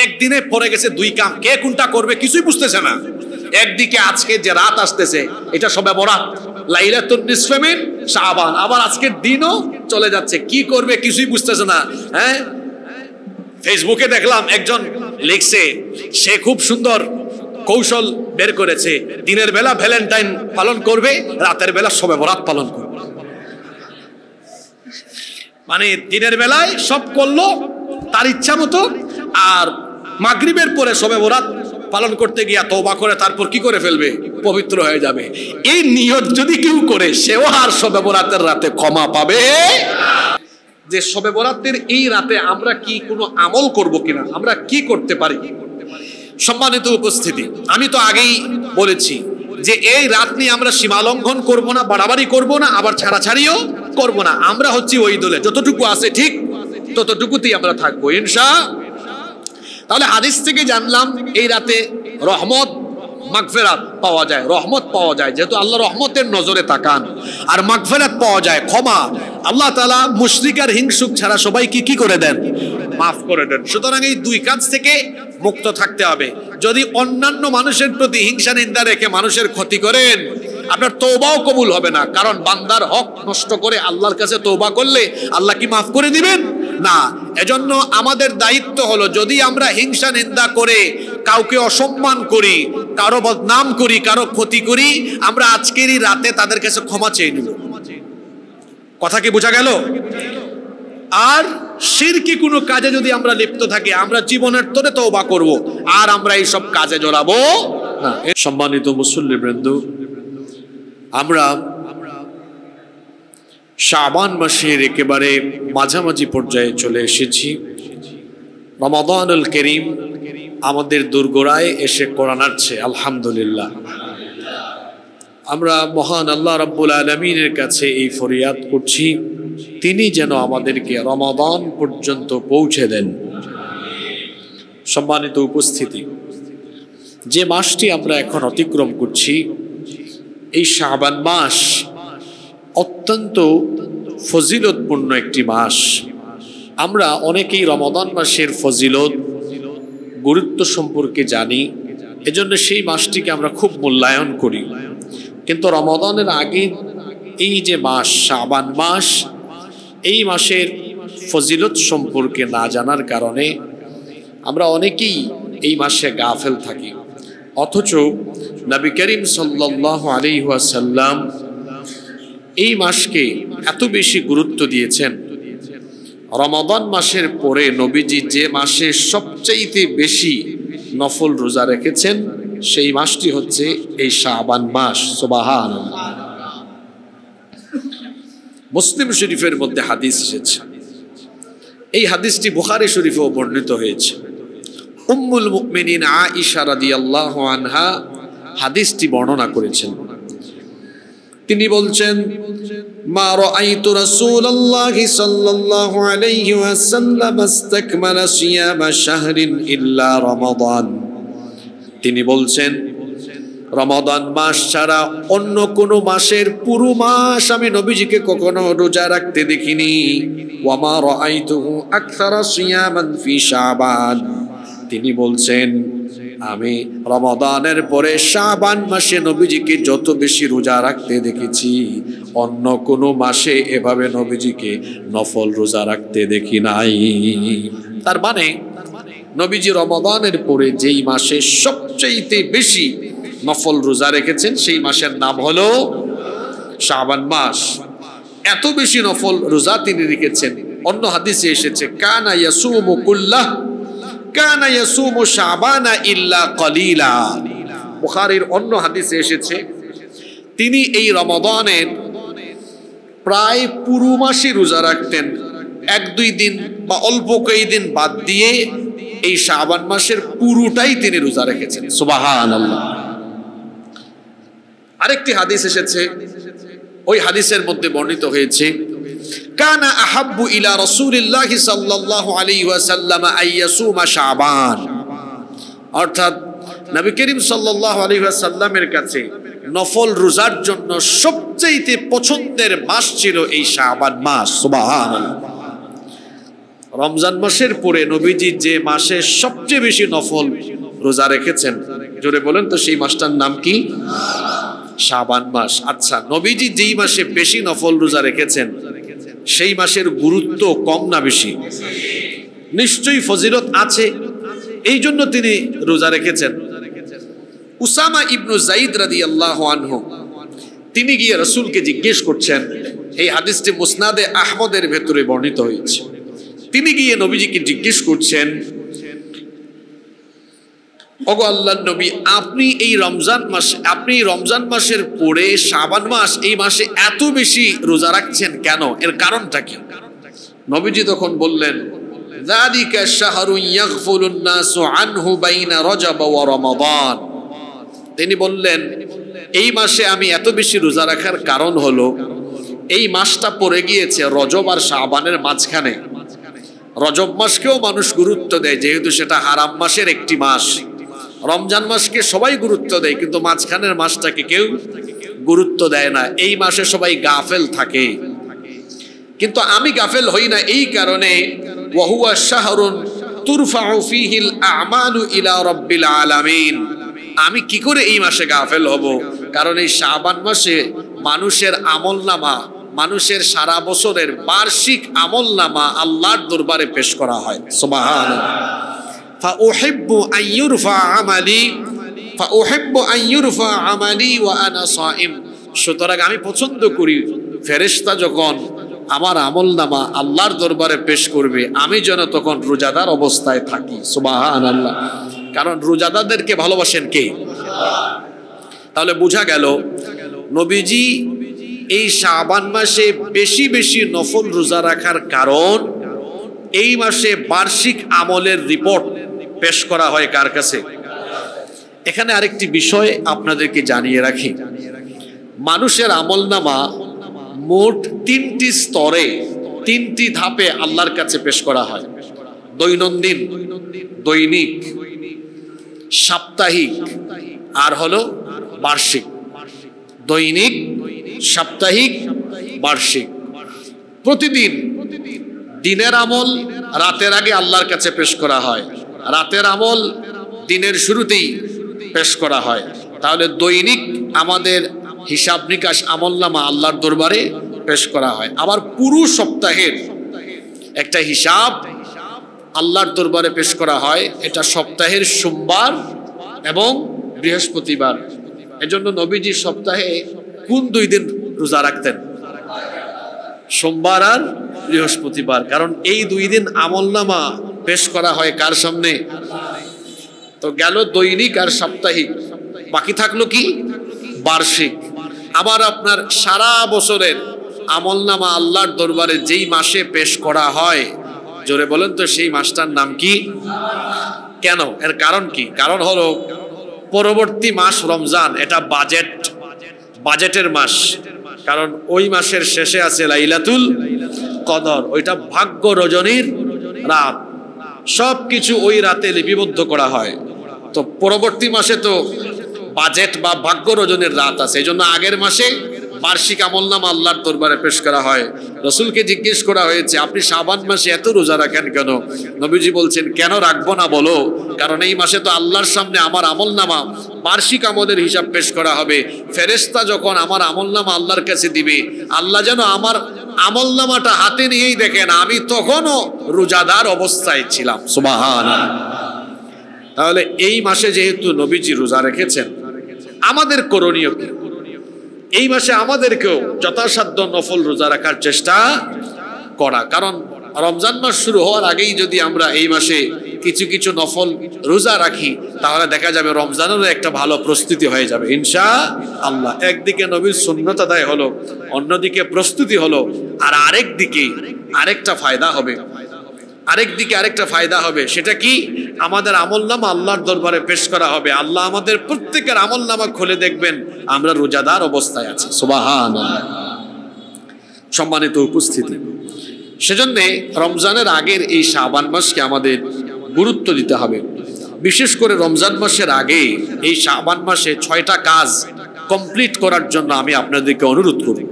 একদিনে পড়ে গেছে দুই কাম, কে কোনটা করবে কিছুই বুঝতেছে না। একদিকে আজকে যে রাত আসতেছে এটা শবে বরাত, লাইলাতুন নিসফে মিন শাবান, আবার আজকের দিনও চলে যাচ্ছে, কি করবে কিছুই বুঝতেছে না। হ্যাঁ, ফেসবুকে দেখলাম একজন লিখছে, সে খুব সুন্দর কৌশল বের করেছে, দিনের বেলা ভ্যালেন্টাইন পালন করবে, রাতের বেলা শবে বরাত পালন করবে। মানে দিনের বেলায় সব করলো তার ইচ্ছা মতো, আর মাগরিবের পরে শবে বরাত পালন করতে গিয়া তওবা করে তারপর কি করে ফেলবে, পবিত্র হয়ে যাবে। এই নিয়ত যদি কেউ করে সেও আর শবে বরাতের রাতে ক্ষমা পাবে। যে শবে বরাতের এই রাতে আমরা কি কোনো আমল করব কিনা, আমরা কি করতে পারি? সম্মানিত উপস্থিতি, আমি তো আগেই বলেছি যে এই রাত নিয়ে আমরা সীমা লঙ্ঘন করবো না, বাড়াবাড়ি করবো না, আবার ছাড়াছাড়িও করবো না। আমরা হচ্ছি ওই দলে, যতটুকু আছে ঠিক ততটুকুতেই আমরা থাকবো ইনশাআল্লাহ। তাহলে হাদিস থেকে জানলাম এই রাতে রহমত মাগফিরাত পাওয়া যায়, রহমত পাওয়া যায়, যেহেতু আল্লাহ রহমতের নজরে তাকান, আর মাগফিরাত পাওয়া যায়, ক্ষমা। আল্লাহ তাআলা মুশরিক আর হিংসুক ছাড়া সবাইকে কি করে দেন, মাফ করে দেন। সুতরাং এই দুই কাজ থেকে মুক্ত থাকতে হবে। যদি অন্যান্য মানুষের প্রতি হিংসা নিন্দা রেখে মানুষের ক্ষতি করেন, আপনার তওবাও কবুল হবে না, কারণ বান্দার হক নষ্ট করে আল্লাহর কাছে তওবা করলে আল্লাহ কি মাফ করে দিবেন? না। এজন্য আমাদের দায়িত্ব হলো, যদি আমরা হিংসা নিন্দা করে কাউকে অসম্মান করি, কারো বদনাম করি, কারো ক্ষতি করি, আমরা আজকেরই রাতে তাদের কাছে ক্ষমা চেয়ে নিব। কথা কি বোঝা গেল? আর শিরকি কোনো কাজে যদি আমরা লিপ্ত থাকি, আমরা জীবনের তোরে তওবা করব, আর আমরা এই সব কাজে জড়াবো না। সম্মানিত মুসল্লিবৃন্দ, আমরা শাবান মাসের একেবারে মাঝামাঝি পর্যায়ে চলে এসেছি। রমাদানুল কারীম আমাদের দোরগোড়ায় এসে কোরআন আসছে, আলহামদুলিল্লাহ। আমরা মহান আল্লাহ রাব্বুল আলামিনের কাছে এই ফরিয়াদ করছি, তিনি যেন আমাদেরকে রমাদান পর্যন্ত পৌঁছে দেন। সম্মানিত উপস্থিতি, যে মাসটি আমরা এখন অতিক্রম করছি, এই শাবান মাস অত্যন্ত ফজিলতপূর্ণ একটি মাস। আমরা অনেকেই রমাদান মাসের ফজিলত গুরুত্ব সম্পর্কে জানি, এজন্য সেই মাসটিকে আমরা খুব মূল্যায়ন করি। কিন্তু রমাদানের আগে এই যে মাস শাবান মাস, এই মাসের ফজিলত সম্পর্কে না জানার কারণে আমরা অনেকেই এই মাসে গাফেল থাকি। অথচ নবী করিম সাল্লাল্লাহু আলাইহি ওয়াসাল্লাম এই মাসকে এত বেশি গুরুত্ব দিয়েছেন। রমাদান মাসের পরে নবীজি যে মাসে সবচাইতে বেশি নফল রোজা রেখেছেন, সেই মাসটি হচ্ছে এই শাবান মাস। সুবহানাল্লাহ। মুসলিম শরীফের মধ্যে হাদিস এসেছে, এই হাদিসটি বুখারী শরীফেও বর্ণিত হয়েছে। উম্মুল মুমিনিন আয়েশা রাদিয়াল্লাহু আনহা হাদিসটি বর্ণনা করেছেন। তিনি বলছেন, মা রাআইতু রাসূলুল্লাহি সাল্লাল্লাহু আলাইহি ওয়াসাল্লাম ইসতাকমালা সিয়ামা শাহরিন ইল্লা রমাদান। তিনি বলছেন, রমাদান মাস ছাড়া অন্য কোন মাসের পুরো মাস আমি নবীজিকে কখনো রোজা রাখতে দেখিনি। ওয়া মা রাআইতুহু আকসারা সিয়ামান ফি শাবান। তিনি বলছেন, আমি রমাদানের পরে শাবান মাসে নবীজিকে যত বেশি রোজা রাখতে দেখেছি, অন্য কোনো মাসে এভাবে নবীজিকে নফল রোজা রাখতে দেখি নাই। তার মানে নবীজি রমাদানের পরে যেই মাসে সবচেয়ে বেশি নফল রোজা রেখেছেন, সেই মাসের নাম হলো শাবান মাস। এত বেশি নফল রোজা তিনি রেখেছেন। অন্য হাদিসে এসেছে, কানা ইয়াসুমু কুল্লাহ কানা ইয়াসুমু শাবানা ইল্লা কলিলা। বুখারীর অন্য হাদিসে এসেছে, তিনি এই রমাদানের প্রায় পুরো মাসই রোজা রাখতেন, এক দুই দিন বা অল্প কয়েকদিন বাদ দিয়ে এই শাবান মাসের পুরোটাই তিনি রোজা রেখেছেন। সুবহানাল্লাহ। আরেকটি হাদিস এসেছে, ওই হাদিসের মধ্যে বর্ণিত হয়েছে, কানা আহাব্বু ইলা রাসূলিল্লাহি সাল্লাল্লাহু আলাইহি ওয়াসাল্লাম আইয়াসুমা শাবান। অর্থাৎ নবী করিম সাল্লাল্লাহু আলাইহি ওয়াসাল্লামের কাছে নফল রোজার জন্য সবচেয়ে পছন্দের মাস ছিল এই শাবান মাস। সুবহানাল্লাহ। রমজান মাসের পরে নবীজি যে মাসে সবচেয়ে বেশি নফল রোজা রেখেছেন, জোরে বলেন তো সেই মাসটার নাম কি? শাবান মাস। আচ্ছা, নবীজি যেই মাসে বেশি নফল রোজা রেখেছেন সেই মাসের গুরুত্ব কম না বেশি? নিশ্চয়ই ফজিলত আছে, এই জন্য তিনি রোজা রেখেছেন। উসামা ইবনু যায়েদ রাদিয়াল্লাহু আনহু তিনি গিয়ে রাসূলকে জিজ্ঞেস করছেন, এই হাদিসটি মুসনাদে আহমদের ভেতরে বর্ণিত হয়েছে। তিনি গিয়ে নবীজিকে জিজ্ঞেস করছেন, ওগো আল্লাহর নবী, আপনি রমজান মাসের পরে শাবান মাস, এই মাসে এত বেশি রোজা রাখছেন কেন? এর কারণটা কি? নবীজি তখন বললেন, যালিকা শাহরুন ইয়াগফুলুন নাসু আনহু বাইনা রজব ওয়া রমাদান। তিনি বললেন, এই মাসে আমি এত বেশি রোজা রাখার কারণ হলো এই মাসটা পড়ে গিয়েছে রজব আর শাবানের মাঝখানে। রজব মাসকেও মানুষ গুরুত্ব দেয় যেহেতু সেটা হারাম মাসের একটি মাস। রমজান মাসকে সবাই গুরুত্ব দেয়, কিন্তু মাঝখানের মাসটাকে কেউ গুরুত্ব দেয় না। এই মাসে সবাই গাফেল থাকে, কিন্তু আমি গাফেল হই না। এই কারণে ওয়াহুয়া শাহরুন তুরফাউ ফীহিল আমালু ইলা রাব্বিল আলামিন। আমি কি করে এই মাসে গাফেল হব? কারণ এই শাবান মাসে মানুষের আমলনামা, মানুষের সারা বছরের বার্ষিক আমলনামা আল্লাহর দরবারে পেশ করা হয়। সুবহানাল্লাহ। ফাউহিব্বু আন ইউরফা আমালি ওয়া আনা সাইম। সুতরাং আমি পছন্দ করি ফেরেশতা যখন আমার আমলনামা আল্লাহর দরবারে পেশ করবে আমি যেন তখন রোজাদার অবস্থায় থাকি। সুবহানাল্লাহ। কারণ রোজাদারদেরকে ভালোবাসেন কে? তাহলে বোঝা গেল নবীজি এই শাবান মাসে বেশি বেশি নফল রোজা রাখার কারণ এই মাসে বার্ষিক আমলের রিপোর্ট পেশ করা হয় কার কাছে? এখানে আরেকটি বিষয় আপনাদেরকে জানিয়ে রাখি, মানুষের আমলনামা মোট 3টি স্তরে 3টি ধাপে আল্লাহর কাছে পেশ করা হয়। দৈনন্দিন, দৈনিক, সাপ্তাহিক আর হলো বার্ষিক। দৈনিক, সাপ্তাহিক, বার্ষিক। প্রতিদিন দিনের আমল রাতের আগে আল্লাহর কাছে পেশ করা হয়, রাতের আমল দিনের শুরুতেই পেশ করা হয়। তাহলে দৈনিক আমাদের হিসাব নিকাশ আমলনামা আল্লাহর দরবারে পেশ করা হয়। আবার পুরো সপ্তাহের একটা হিসাব আল্লাহর দরবারে পেশ করা হয়, এটা সপ্তাহের সোমবার এবং বৃহস্পতিবার। এজন্য নবীজি সপ্তাহে কোন 2 দিন রোজা রাখতেন? সোমবার আর বৃহস্পতিবার। কারণ এই 2 দিন আমলনামা পেশ করা হয় কার সামনে? তো গেল দৈনিক আর সাপ্তাহিক, বাকি থাকলো কি? বার্ষিক। আবার আপনার সারা বছরের আমলনামা আল্লাহর দরবারে যেই মাসে পেশ করা হয়, জোরে বলেন তো সেই মাসটার নাম কি? কেন? এর কারণ কি? কারণ হলো পরবর্তী মাস রমজান, এটা বাজেটের মাস। কারণ ওই মাসের শেষে আছে লাইলাতুল কদর, ওইটা ভাগ্য রজনীর রাত। সবকিছু ওই রাতে লিপিবদ্ধ করা হয়। তো পরবর্তী মাসে তো বাজেট বা ভাগ্য রজনীর রাত আছে, এই জন্য আগের মাসে বার্ষিক আমলনামা আল্লাহর দরবারে পেশ করা হয়। রাসূলকে জিজ্ঞেস করা হয়েছে, আপনি শাবান মাসে এত রোজা রাখেন কেন? নবীজি বলছেন, কেন রাখবো না বলো? কারণ এই মাসে তো আল্লাহর সামনে আমার আমলনামা বার্ষিক আমলের হিসাব পেশ করা হবে। ফেরেশতা যখন আমার আমলনামা আল্লাহর কাছে দিবে, আল্লাহ যেন আমার আমলনামাটা হাতে নিয়েই দেখেন আমি তখনও রোজাদার অবস্থায় ছিলাম। সুবহানাল্লাহ। তাহলে এই মাসে যেহেতু নবীজি রোজা রেখেছেন, আমাদের করণীয় কি? এই মাসে আমাদেরকেও যথাসাধ্য নফল রোজা রাখার চেষ্টা করা। কারণ রমজান মাস শুরু হওয়ার আগেই যদি আমরা এই মাসে কিছু কিছু নফল রোজা রাখি তাহলে দেখা যাবে রমজানেরও একটা ভালো প্রস্তুতি হয়ে যাবে ইনশাআল্লাহ। একদিকে নবীর সুন্নত আদায় হলো, অন্যদিকে প্রস্তুতি হলো, আর আরেকদিকে আরেকটা ফায়দা হবে। সেটা কি? আমাদের আমলনামা আল্লাহর দরবারে পেশ করা হবে। আল্লাহ আমাদের প্রত্যেকের আমলনামা খুলে দেখবেন আমরা রোজাদার অবস্থায় আছি। সুবহানাল্লাহ। সম্মানিত উপস্থিতি, সেজন্য রমজানের আগের এই শাবান মাসকে আমাদের গুরুত্ব দিতে হবে। বিশেষ করে রমজান মাসের আগে এই শাবান মাসে 6টা কাজ কমপ্লিট করার জন্য আমি আপনাদেরকে অনুরোধ করি।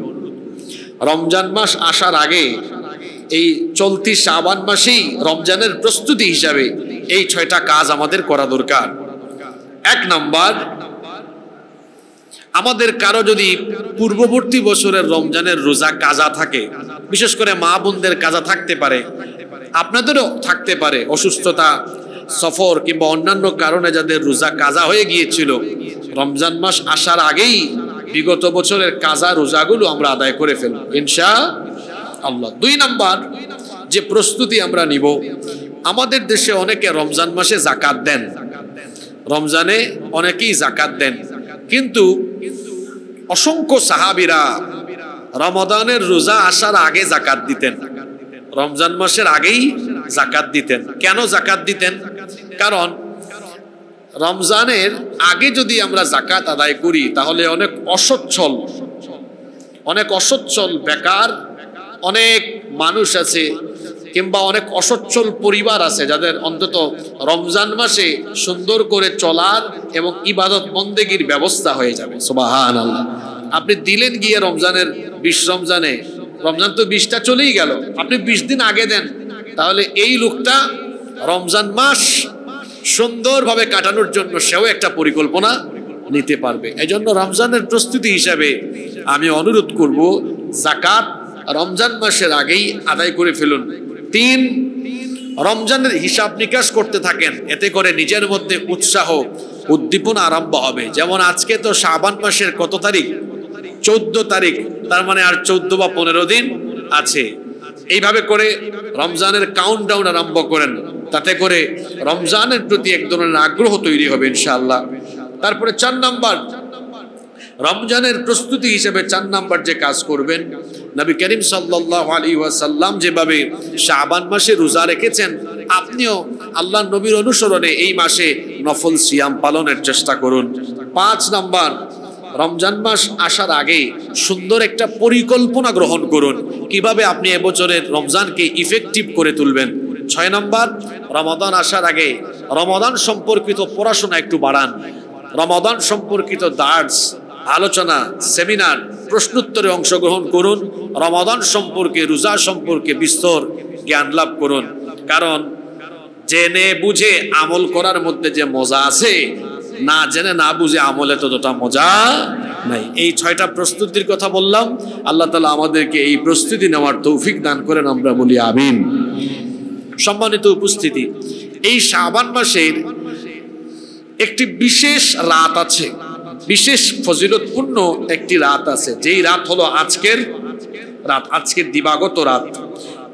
রমজান মাস আসার আগে এই চলতি শাবান মাসেই রমজানের প্রস্তুতি হিসাবে এই 6টা কাজ আমাদের করা দরকার। 1 নাম্বার, আমাদের কারো যদি পূর্ববর্তী বছরের রমজানের রোজা কাজা থাকে, বিশেষ করে মা বোনদের কাজা থাকতে পারে, আপনাদেরও থাকতে পারে, অসুস্থতা, সফর কিংবা অন্যান্য কারণে যাদের রোজা কাজা হয়ে গিয়েছিল, রমজান মাস আসার আগেই বিগত বছরের কাজা রোজাগুলো আমরা আদায় করে ফেলব ইনশাআল্লাহ। 2 নাম্বার যে প্রস্তুতি আমরা নিব, আমাদের দেশে অনেকে রমজান মাসে যাকাত দেন, রমজানে অনেকেই যাকাত দেন, কিন্তু অসংখ্য সাহাবীরা রমাদানের রোজা আসার আগে যাকাত দিতেন, রমজান মাসের আগেই যাকাত দিতেন। কেন যাকাত দিতেন? কারণ রমজানের আগে যদি আমরা যাকাত আদায় করি তাহলে অনেক অসচ্ছল বেকার অনেক মানুষ আছে কিংবা অনেক অসচ্ছল পরিবার আছে যাদের অন্তত রমজান মাসে সুন্দর করে চলার এবং ইবাদত বন্দেগীর ব্যবস্থা হয়ে যাবে। সুবহানাল্লাহ। আপনি দিলেন গিয়ে রমজানের 20 রমজানে, রমজান তো 20টা চলেই গেল, আপনি 20 দিন আগে দেন, তাহলে এই লোকটা রমজান মাস সুন্দরভাবে কাটানোর জন্য সেও একটা পরিকল্পনা নিতে পারবে। এজন্য রমজানের প্রস্তুতি হিসাবে আমি অনুরোধ করব, যাকাত রমজান মাসের আগেই আদায় করে ফেলুন। 3, রমজানের হিসাব নিকাশ করতে থাকেন, এতে করে নিজের মধ্যে উৎসাহ উদ্দীপনা আরম্ভ হবে। যেমন আজকে তো শাবান মাসের কত তারিখ? 14 তারিখ, তার মানে আর 14 বা 15 দিন আছে। এইভাবে করে রমজানের কাউন্টডাউন আরম্ভ করেন, তাতে করে রমজানের প্রতি এক ধরনের আগ্রহ তৈরি হবে ইনশাআল্লাহ। তারপরে 4 নাম্বার, রমজানের প্রস্তুতি হিসেবে 4 নাম্বার যে কাজ করবেন, নবী করিম সাল্লাল্লাহু আলাইহি ওয়াসাল্লাম যেভাবে শাবান মাসে রোজা রেখেছেন, আপনিও আল্লাহর নবীর অনুসরণে এই মাসে নফল সিয়াম পালনের চেষ্টা করুন। 5 নাম্বার, রমজান মাস আসার আগে সুন্দর একটা পরিকল্পনা গ্রহণ করুন কিভাবে আপনি এবছরের রমজানকে ইফেক্টিভ করে তুলবেন। 6 নাম্বার, রমাদান আসার আগে রমাদান সম্পর্কিত পড়াশোনা একটু বাড়ান, রমাদান সম্পর্কিত দার্স, আলোচনা, সেমিনার, প্রশ্নোত্তরে অংশগ্রহণ করুন, রমাদান সম্পর্কে, রোজা সম্পর্কে বিস্তর জ্ঞান লাভ করুন। কারণ জেনে বুঝে আমল করার মধ্যে যে মজা আছে, না জেনে না বুঝে আমলে ততটা মজা নাই। এই 6টা প্রস্তুতির কথা বললাম, আল্লাহ তাআলা আমাদেরকে এই প্রস্তুতি নেওয়ার তৌফিক দান করেন, আমরা বলি আমিন। সম্মানিত উপস্থিতি, এই শাবান মাসের একটি বিশেষ রাত আছে, বিশেষ ফজিলতপূর্ণ একটি রাত আছে, যেই রাত হলো আজকের রাত, আজকের দিবাগত রাত।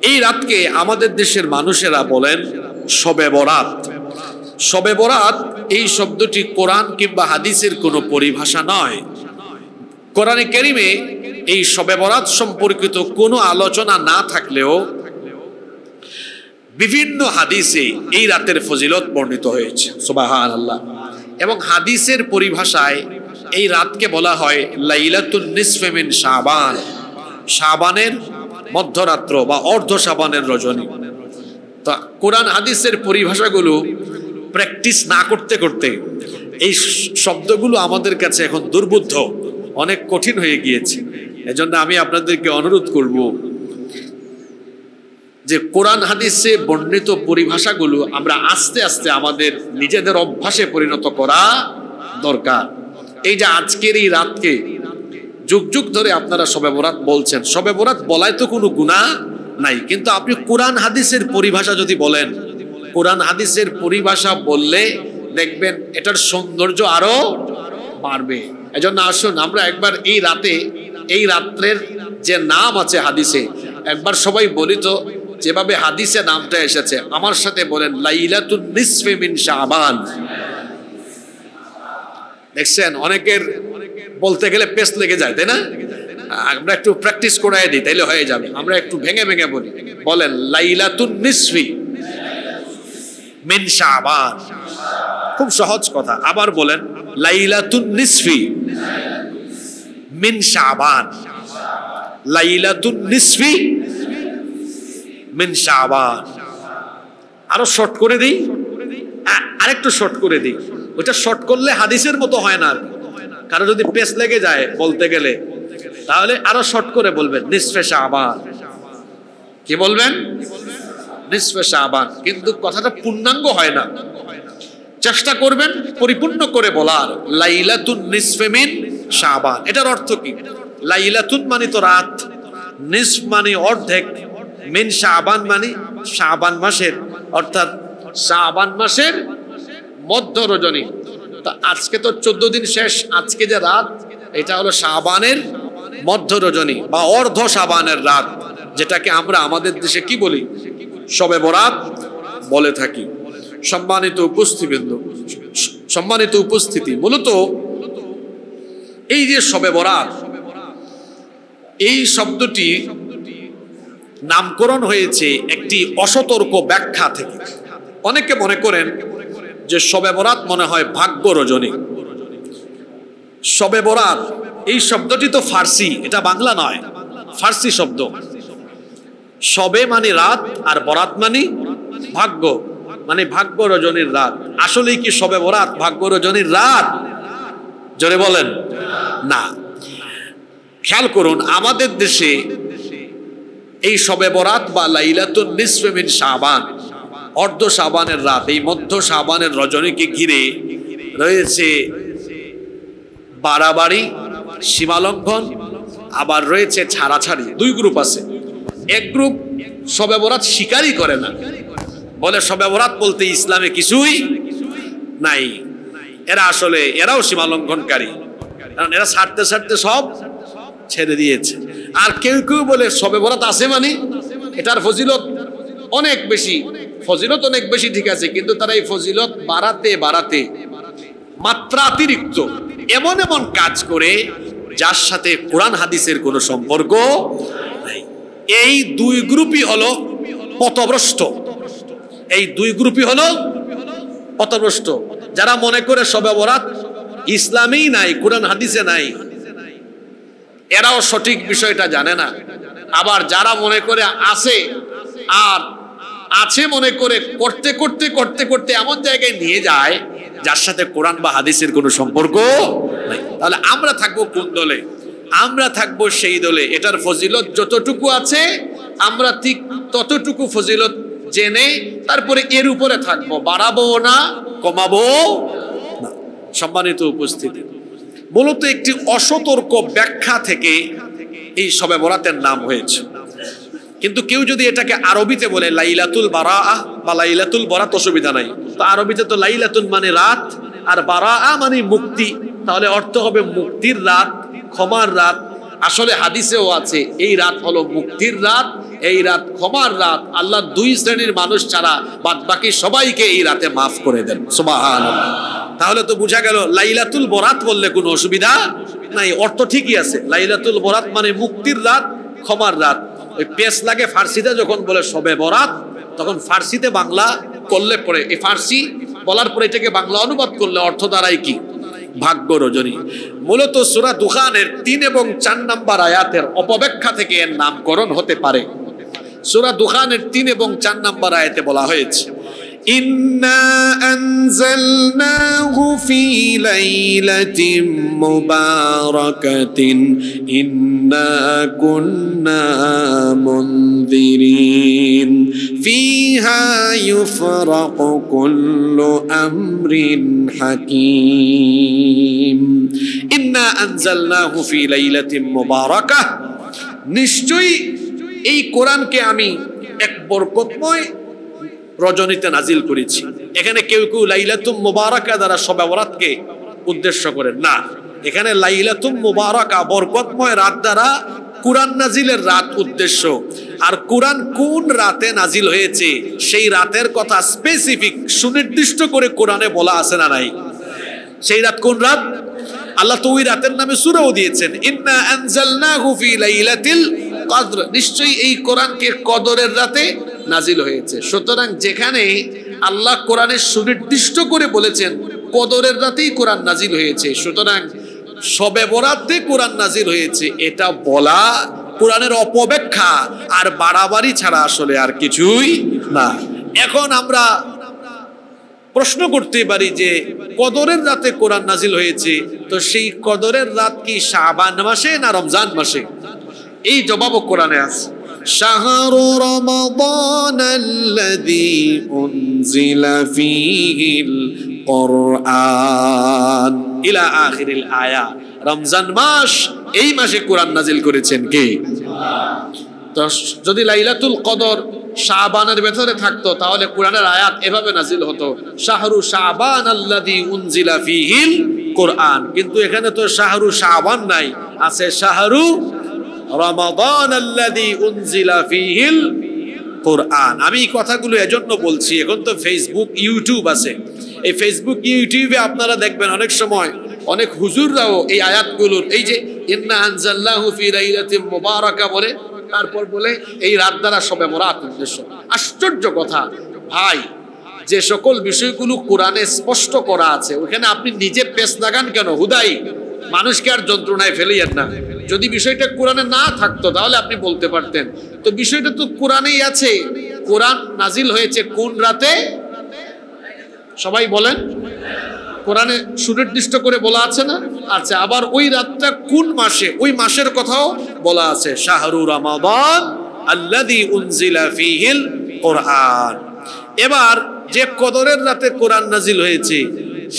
এই রাতকে আমাদের দেশের মানুষেরা বলেন শবে বরাত। শবে বরাত এই শব্দটি কোরআন কিংবা হাদিসের কোনো পরিভাষা নয়। কোরআনে কারিমে এই শবে বরাত সম্পর্কিত কোনো আলোচনা না থাকলেও বিভিন্ন হাদিসে এই রাতের ফজিলত বর্ণিত হয়েছে, সুবহানাল্লাহ। এবং হাদিসের পরিভাষায় এই রাতকে বলা হয় লাইলাতুন নিসফে মিন শাবান, শাবানের মধ্যরাত্র বা অর্ধ শাবানের রজনী। তো কোরআন হাদিসের পরিভাষাগুলো প্র্যাকটিস না করতে করতে এই শব্দগুলো আমাদের কাছে এখন দুর্বোধ্য, অনেক কঠিন হয়ে গিয়েছে। এজন্য আমি আপনাদেরকে অনুরোধ করব যে কোরআন হাদিসে বর্ণিত পরিভাষাগুলো আমরা আস্তে আস্তে আমাদের নিজেদের অভ্যাসে পরিণত করা দরকার। এই যে আজকের এই রাতকে যুগ যুগ ধরে আপনারা শবে বরাত বলছেন, শবে বরাত বলায় তো কোনো গুনাহ নাই, কিন্তু আপনি কোরআন হাদিসের পরিভাষা যদি বলেন, কোরআন হাদিসের পরিভাষা বললে দেখবেন এটার সৌন্দর্য আরো বাড়বে। এজন্য আসুন আমরা একবার এই রাতে, এই রাত্রের যে নাম আছে হাদিসে, একবার সবাই বলি তো যেভাবে হাদিসে নামটা এসেছে, আমার সাথে বলেন লাইলাতুন নিসফে মিন শাবান। দেখছেন অনেকের বলতে গেলে পেস্ট লেগে যায়, তাই না? আমরা একটু প্র্যাকটিস করাই দিই, তাইলে হয়ে যাবে। আমরা একটু ভেঙে ভেঙে বলি, বলেন লাইলাতুন নিসফি মিন শাবান। খুব সহজ কথা, আবার বলেন লাইলাতুন নিসফি মিন শাবান, লাইলাতুন নিসফি মিন শাবান। আরো শর্ট করে দিই, আরেকটু শর্ট করে দিই। ওটা শর্ট করলে হাদিসের মতো হয় না, কারো যদি পেস লেগে যায় বলতে গেলে, তাহলে আরো শর্ট করে বলবেন নিসফে শাবান। কি বলবেন? নিসফে শাবান। কিন্তু কথাটা পূর্ণাঙ্গ হয় না, চেষ্টা করবেন পরিপূর্ণ করে বলার। লাইলাতুন নিসফে মিন শাবান, এটার অর্থ কি? লাইলাতুন মানে তো রাত, নিসফ মানে অর্ধেক, মিন শাবান মানে শাবান মাসের, অর্থাৎ শাবান মাসের মধ্য রজনী। তো আজকে তো 14 দিন শেষ, আজকে যে রাত এটা হলো শাবানের মধ্য রজনী বা অর্ধ শাবানের রাত, যেটাকে আমরা আমাদের দেশে কি বলি? শবে বরাত বলে থাকি। সম্মানিত উপস্থিতি, মূলত এই যে শবে বরাত, এই শব্দটি নামকরণ হয়েছে একটি অসতর্ক ব্যাখ্যা থেকে। অনেকে মনে করেন যে শবে বরাত মনে হয় ভাগ্য রজনী। শবে বরাত এই শব্দটি তো ফার্সি, এটা বাংলা নয়, ফার্সি শব্দ। শবে মানে রাত আর বরাত মানে ভাগ্য, মানে ভাগ্য রজনীর রাত। আসলে কি শবে বরাত ভাগ্য রজনীর রাত? জোরে বলেন না। খেয়াল করুন, আমাদের দেশে এই শবে বরাত বা লাইলাতুন নিসফে মিন শাবান, অর্ধ শাবানের রাত, এই মধ্য শাবানের রজনীকে ঘিরে রয়েছে বাড়াবাড়ি, সীমালঙ্ঘন, আবার রয়েছে ছাড়াছাড়ি। দুই গ্রুপ আছে। এক গ্রুপ শবে বরাত স্বীকারই করে না, বলে শবে বরাত বলতে ইসলামে কিছুই নাই। এরাও সীমালঙ্ঘনকারী, কারণ এরা ছাড়তে ছাড়তে সব ছেড়ে দিয়েছে। আর কেউ কেউ বলে শবে বরাত আছে মানে এটার ফজিলত অনেক বেশি, ঠিক আছে, কিন্তু তারা এই ফজিলত বাড়াতে বাড়াতে মাত্রাতিরিক্ত এমন এমন কাজ করে যার সাথে কোরআন হাদিসের কোনো সম্পর্ক নাই। এই দুই গ্রুপই হলো পথভ্রষ্ট। যারা মনে করে শবে বরাত ইসলামেই নাই, কোরআন হাদিসে নাই, এরাও সঠিক বিষয়টা জানে না। আবার যারা মনে করে আছে মনে করে করতে করতে করতে করতে এমন জায়গায় নিয়ে যায় যার সাথে কোরআন বা হাদিসের কোনো সম্পর্ক নাই। তাহলে আমরা থাকবো কোন দলে? আমরা থাকবো সেই দলে এটার ফজিলত যতটুকু আছে আমরা ঠিক ততটুকু ফজিলত জেনে তারপরে এর উপরে থাকবো, বাড়াবো না, কমাবো না। সম্মানিত উপস্থিতি, মূলত একটি অসতর্ক ব্যাখ্যা থেকে এই শবে বরাতের নাম হয়েছে। কিন্তু কেউ যদি এটাকে আরবিতে বলে লাইলাতুল বারাআ বা লাইলাতুল বরাত, অসুবিধা নাই। তো আরবিতে তো লাইলাতুল মানে রাত আর বারাআ মানে মুক্তি, তাহলে অর্থ হবে মুক্তির রাত, ক্ষমার রাত। আসলে হাদিসেও আছে এই রাত হলো মুক্তির রাত, এই রাত ক্ষমার রাত। আল্লাহ দুই শ্রেণীর মানুষ ছাড়া বাদ বাকি সবাইকে এই রাতে মাফ করে দেন। সুবহানাল্লাহ। তাহলে তো বোঝা গেল লাইলাতুল বরাত বললে কোনো অসুবিধা নাই, অর্থ ঠিকই আছে। লাইলাতুল বরাত মানে মুক্তির রাত, ক্ষমার রাত। ওই পেশ লাগে ফার্সিতে যখন বলে শবে বরাত, তখন ফার্সিতে বাংলা করলে পরে এই ফার্সি বলার পরে এটাকে বাংলা অনুবাদ করলে অর্থ দাঁড়ায় কি? ভাগ্য রজনী। মূলত সূরা দুখানের 3 এবং 4 নম্বর আয়াতের অপব্যাখ্যা থেকে এর নামকরণ হতে পারে। সূরা দুখানের 3 এবং 4 নম্বর আয়াতে বলা হয়েছে, ইন্না আনজালনাহু ফি লাইলাতিন মুবারাকাতিন ইন্না কুন্না মুনযিরিন ফিহা ইউফরাকু কুল্লু আমরিন হাকীম। ইন্না আনজালনাহু ফি লাইলাতিন মুবারাকাহ, নিশ্চয়ই এই কোরআনকে আমি এক বরকতময় রজনীতে নাজিল করেছি। এখানে কেউ কেউ লাইলাতুম মুবারাকা দ্বারা শবে বরাতকে উদ্দেশ্য করেন না। এখানে লাইলাতুম মুবারাকা বরকতময় রাত দ্বারা কোরআন নাজিলের রাত উদ্দেশ্য। আর কোরআন কোন রাতে নাজিল হয়েছে সেই রাতের কথা স্পেসিফিক সুনির্দিষ্ট করে কোরআনে বলা আছে না নাই? সেই রাত কোন রাত? আল্লাহ তো ওই রাতের নামে সূরাও দিয়েছেন, ইন্না আনজালনাহু ফি লাইলাতিল কদর, নিশ্চয়ই এই কোরআনকে কদরের রাতে নাজিল হয়েছে। সুতরাং যেখানে আল্লাহ কোরআনে সুনির্দিষ্ট করে বলেছেন কদরের রাতেই কোরআন নাজিল হয়েছে, সুতরাং শবে বরাতে কোরআন নাজিল হয়েছে এটা বলা কোরআনের অপব্যাখ্যা আর বাড়াবাড়ি ছাড়া আসলে আর কিছুই না। এখন আমরা প্রশ্ন করতে পারি যে কদরের রাতে কোরআন নাজিল হয়েছে, তো সেই কদরের রাত কি শাবান মাসে না রমজান মাসে? এই জবাবও কোরআনে আছে। শাহরু রমাদানাল্লাযী উনজিলা ফীহিল কুরআন ইলা আখিরিল আয়া। রমজান মাস, এই মাসে কোরআন নাজিল করেছেন কে? তো যদি লাইলাতুল কদর শাবানের ভেতরে থাকতো তাহলে কোরআনের আয়াত এভাবে নাজিল হতো, শাহরু শাবান আল্লাযী উনজিলা ফীহিল কোরআন। কিন্তু এখানে তো শাহরু শাবান নাই, আছে শাহরু রমাদান আল্লাযী উনজিলা ফীহিল কোরআন। আমি এই কথাগুলো এজন্য বলছি, এখন তো ফেসবুক ইউটিউব আছে, এই ফেসবুক ইউটিউবে আপনারা দেখবেন অনেক সময় অনেক হুজুররাও এই আয়াতগুলোর, এই যে ইন্না আনজালনাহু ফি লাইলাতিন মুবারাকা বলে, তারপর বলে এই রাত দ্বারা শবে বরাত উদ্দেশ্য। আশ্চর্য কথা ভাই, যে সকল বিষয়গুলো কোরআনে স্পষ্ট করা আছে ওখানে আপনি নিজে পেছ লাগান কেন? হুদাই মানুষকে আর যন্ত্রণায় ফেলেন না। যদি বিষয়টা কোরআনে না থাকতো তাহলে আপনি বলতে পারতেন, তো বিষয়টা তো কোরআনেই আছে। কোরআন নাজিল হয়েছে কোন রাতে? সবাই বলেন, কোরআনে সুনির্দিষ্ট করে বলা আছে না? আচ্ছা, আবার ওই রাতটা কোন মাসে, ওই মাসের কথাও বলা আছে, শাহরু রমাদান আল্লাযী উনজিলা ফীহিল কোরআন। এবার যে কদরের রাতে কোরআন নাজিল হয়েছে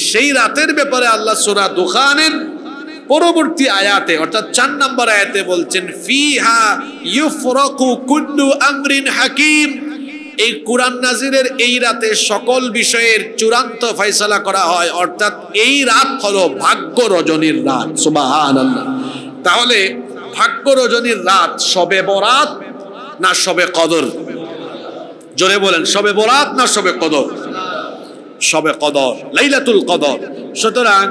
সেই রাতের ব্যাপারে আল্লাহ সূরা দুখানের পরবর্তী আয়াতে অর্থাৎ 4 নম্বর আয়াতে বলছেন, ফিহা ইউফরাকু কুল্লু আমরিন হাকিম। এই কোরআন নাজিলের এই রাতে সকল বিষয়ের চূড়ান্ত ফয়সালা করা হয়, অর্থাৎ এই রাত হলো ভাগ্য রজনীর রাত। সুবহানাল্লাহ। তাহলে ভাগ্য রজনীর রাত শবে বরাত না শবে কদর? জোরে বলেন, শবে বরাত না শবে কদর? শবে কদর, লাইলাতুল কদর। সুতরাং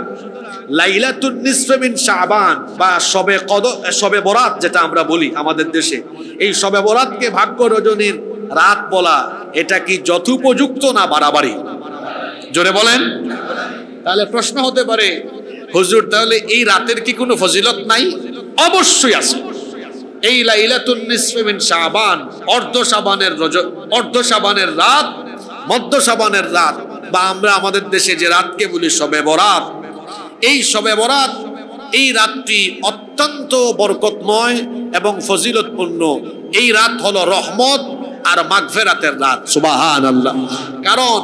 লাইলাতুন নিসফে মিন শাবান বা শবে কদর, শবে বরাত যেটা আমরা বলি আমাদের দেশে, এই শবে বরাতকে ভাগ্য রজনীর রাত বলা, এটা কি যথোপযুক্ত না বাড়াবাড়ি? জোরে বলেন। তাহলে প্রশ্ন হতে পারে, হুজুর তাহলে এই রাতের কি কোনো ফজিলত নাই? অবশ্যই আছে। এই লাইলাতুন নিসফে মিন শাবান, অর্ধ শাবানের রাত, মধ্য শাবানের রাত, বা আমরা আমাদের দেশে যে রাতকে বলি শবে বরাত, এই শবে বরাত, এই রাতটি অত্যন্ত বরকতময় এবং ফজিলতপূর্ণ। এই রাত হলো রহমত আর মাগফিরাতের রাত। সুবহানাল্লাহ। কারণ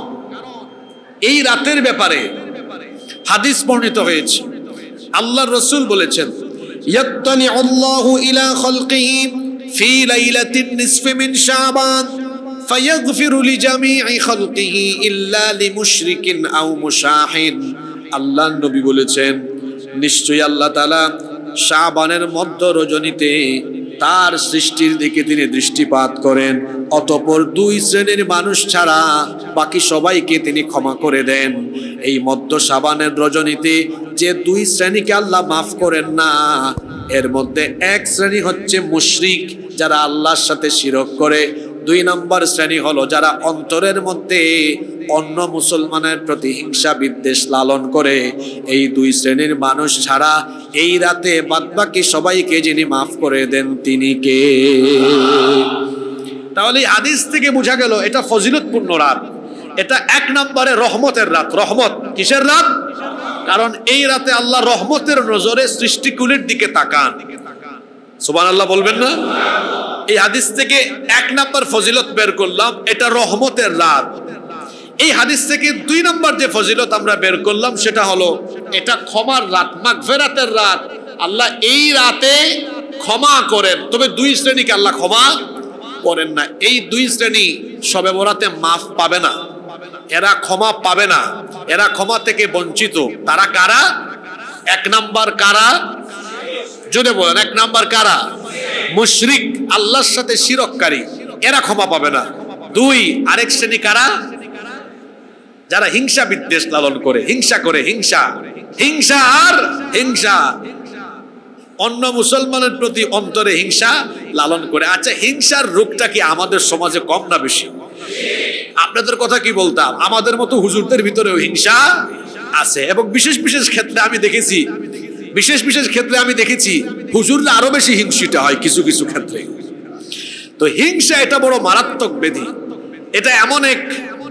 এই রাতের ব্যাপারে হাদিস বর্ণিত হয়েছে, আল্লাহর রাসূল বলেছেন, ইয়াত্তালিউল্লাহু ইলা খালকিহি ফি লাইলাতিন নিসফি মিন শাবান ফায়াগফিরু লিজামিই খালকিহি ইল্লা লিমুশরিকিন আও মুশাহিন। আল্লাহর নবী বলেছেন, নিশ্চয়ই আল্লাহ তাআলা শাবানের মধ্য রজনীতে তার সৃষ্টির দিকে তিনি দৃষ্টিপাত করেন, অতঃপর 2 শ্রেণীর মানুষ ছাড়া বাকি সবাইকে তিনি ক্ষমা করে দেন। এই মধ্য শাবানের রজনীতে যে 2 শ্রেণীকে আল্লাহ মাফ করেন না, এর মধ্যে 1 শ্রেণী হচ্ছে মুশরিক, যারা আল্লাহর সাথে শিরক করে। 2 নম্বর শ্রেণী হলো যারা অন্তরের মধ্যে অন্য মুসলমানের প্রতি হিংসা বিদ্বেষ লালন করে। এই 2 শ্রেণীর মানুষ ছাড়া এই রাতে বাদবাকি সবাইকে যিনি মাফ করে দেন তিনি কে? তাহলে এই হাদিস থেকে বোঝা গেল এটা ফজিলতপূর্ণ রাত, এটা 1 নম্বরে রহমতের রাত। রহমত কিসের রাত? কারণ এই রাতে আল্লাহ রহমতের নজরে সৃষ্টিকুলের দিকে তাকান। সুবহানাল্লাহ বলবেন না? এই হাদিস থেকে 1 নম্বর ফজিলত বের করলাম, এটা রহমতের রাত। এই হাদিস থেকে 2 নম্বর যে ফজিলত আমরা বের করলাম সেটা হলো এটা ক্ষমার রাত, মাগফিরাতের রাত। আল্লাহ এই রাতে ক্ষমা করেন, তবে 2 শ্রেণীকে আল্লাহ ক্ষমা করেন না। এই 2 শ্রেণী শবে বরাতে মাফ পাবে না, এরা ক্ষমা পাবে না, এরা ক্ষমা থেকে বঞ্চিত। তারা কারা? 1 নম্বর কারা? জোরে বলেন, 1 নম্বর কারা? মুশরিক, আল্লাহর সাথে শিরককারী, এরা ক্ষমা পাবে না। 2 আরেক শ্রেণী কারা? যারা হিংসা বিদ্বেষ লালন করে, হিংসা করে, হিংসা আর হিংসা, অন্য মুসলমানের প্রতি অন্তরে হিংসা লালন করে। আচ্ছা, হিংসার রোগটা কি আমাদের সমাজে কম না বেশি? আপনাদের কথা কি বলতাম, আমাদের মতো হুজুরদের ভিতরেও হিংসা আছে, এবং বিশেষ বিশেষ ক্ষেত্রে আমি দেখেছি হুজুররা আরো বেশি হিংসিত হয় কিছু কিছু ক্ষেত্রে। তো হিংসা এটা বড় মারাত্মক ব্যাধি। এটা এমন এক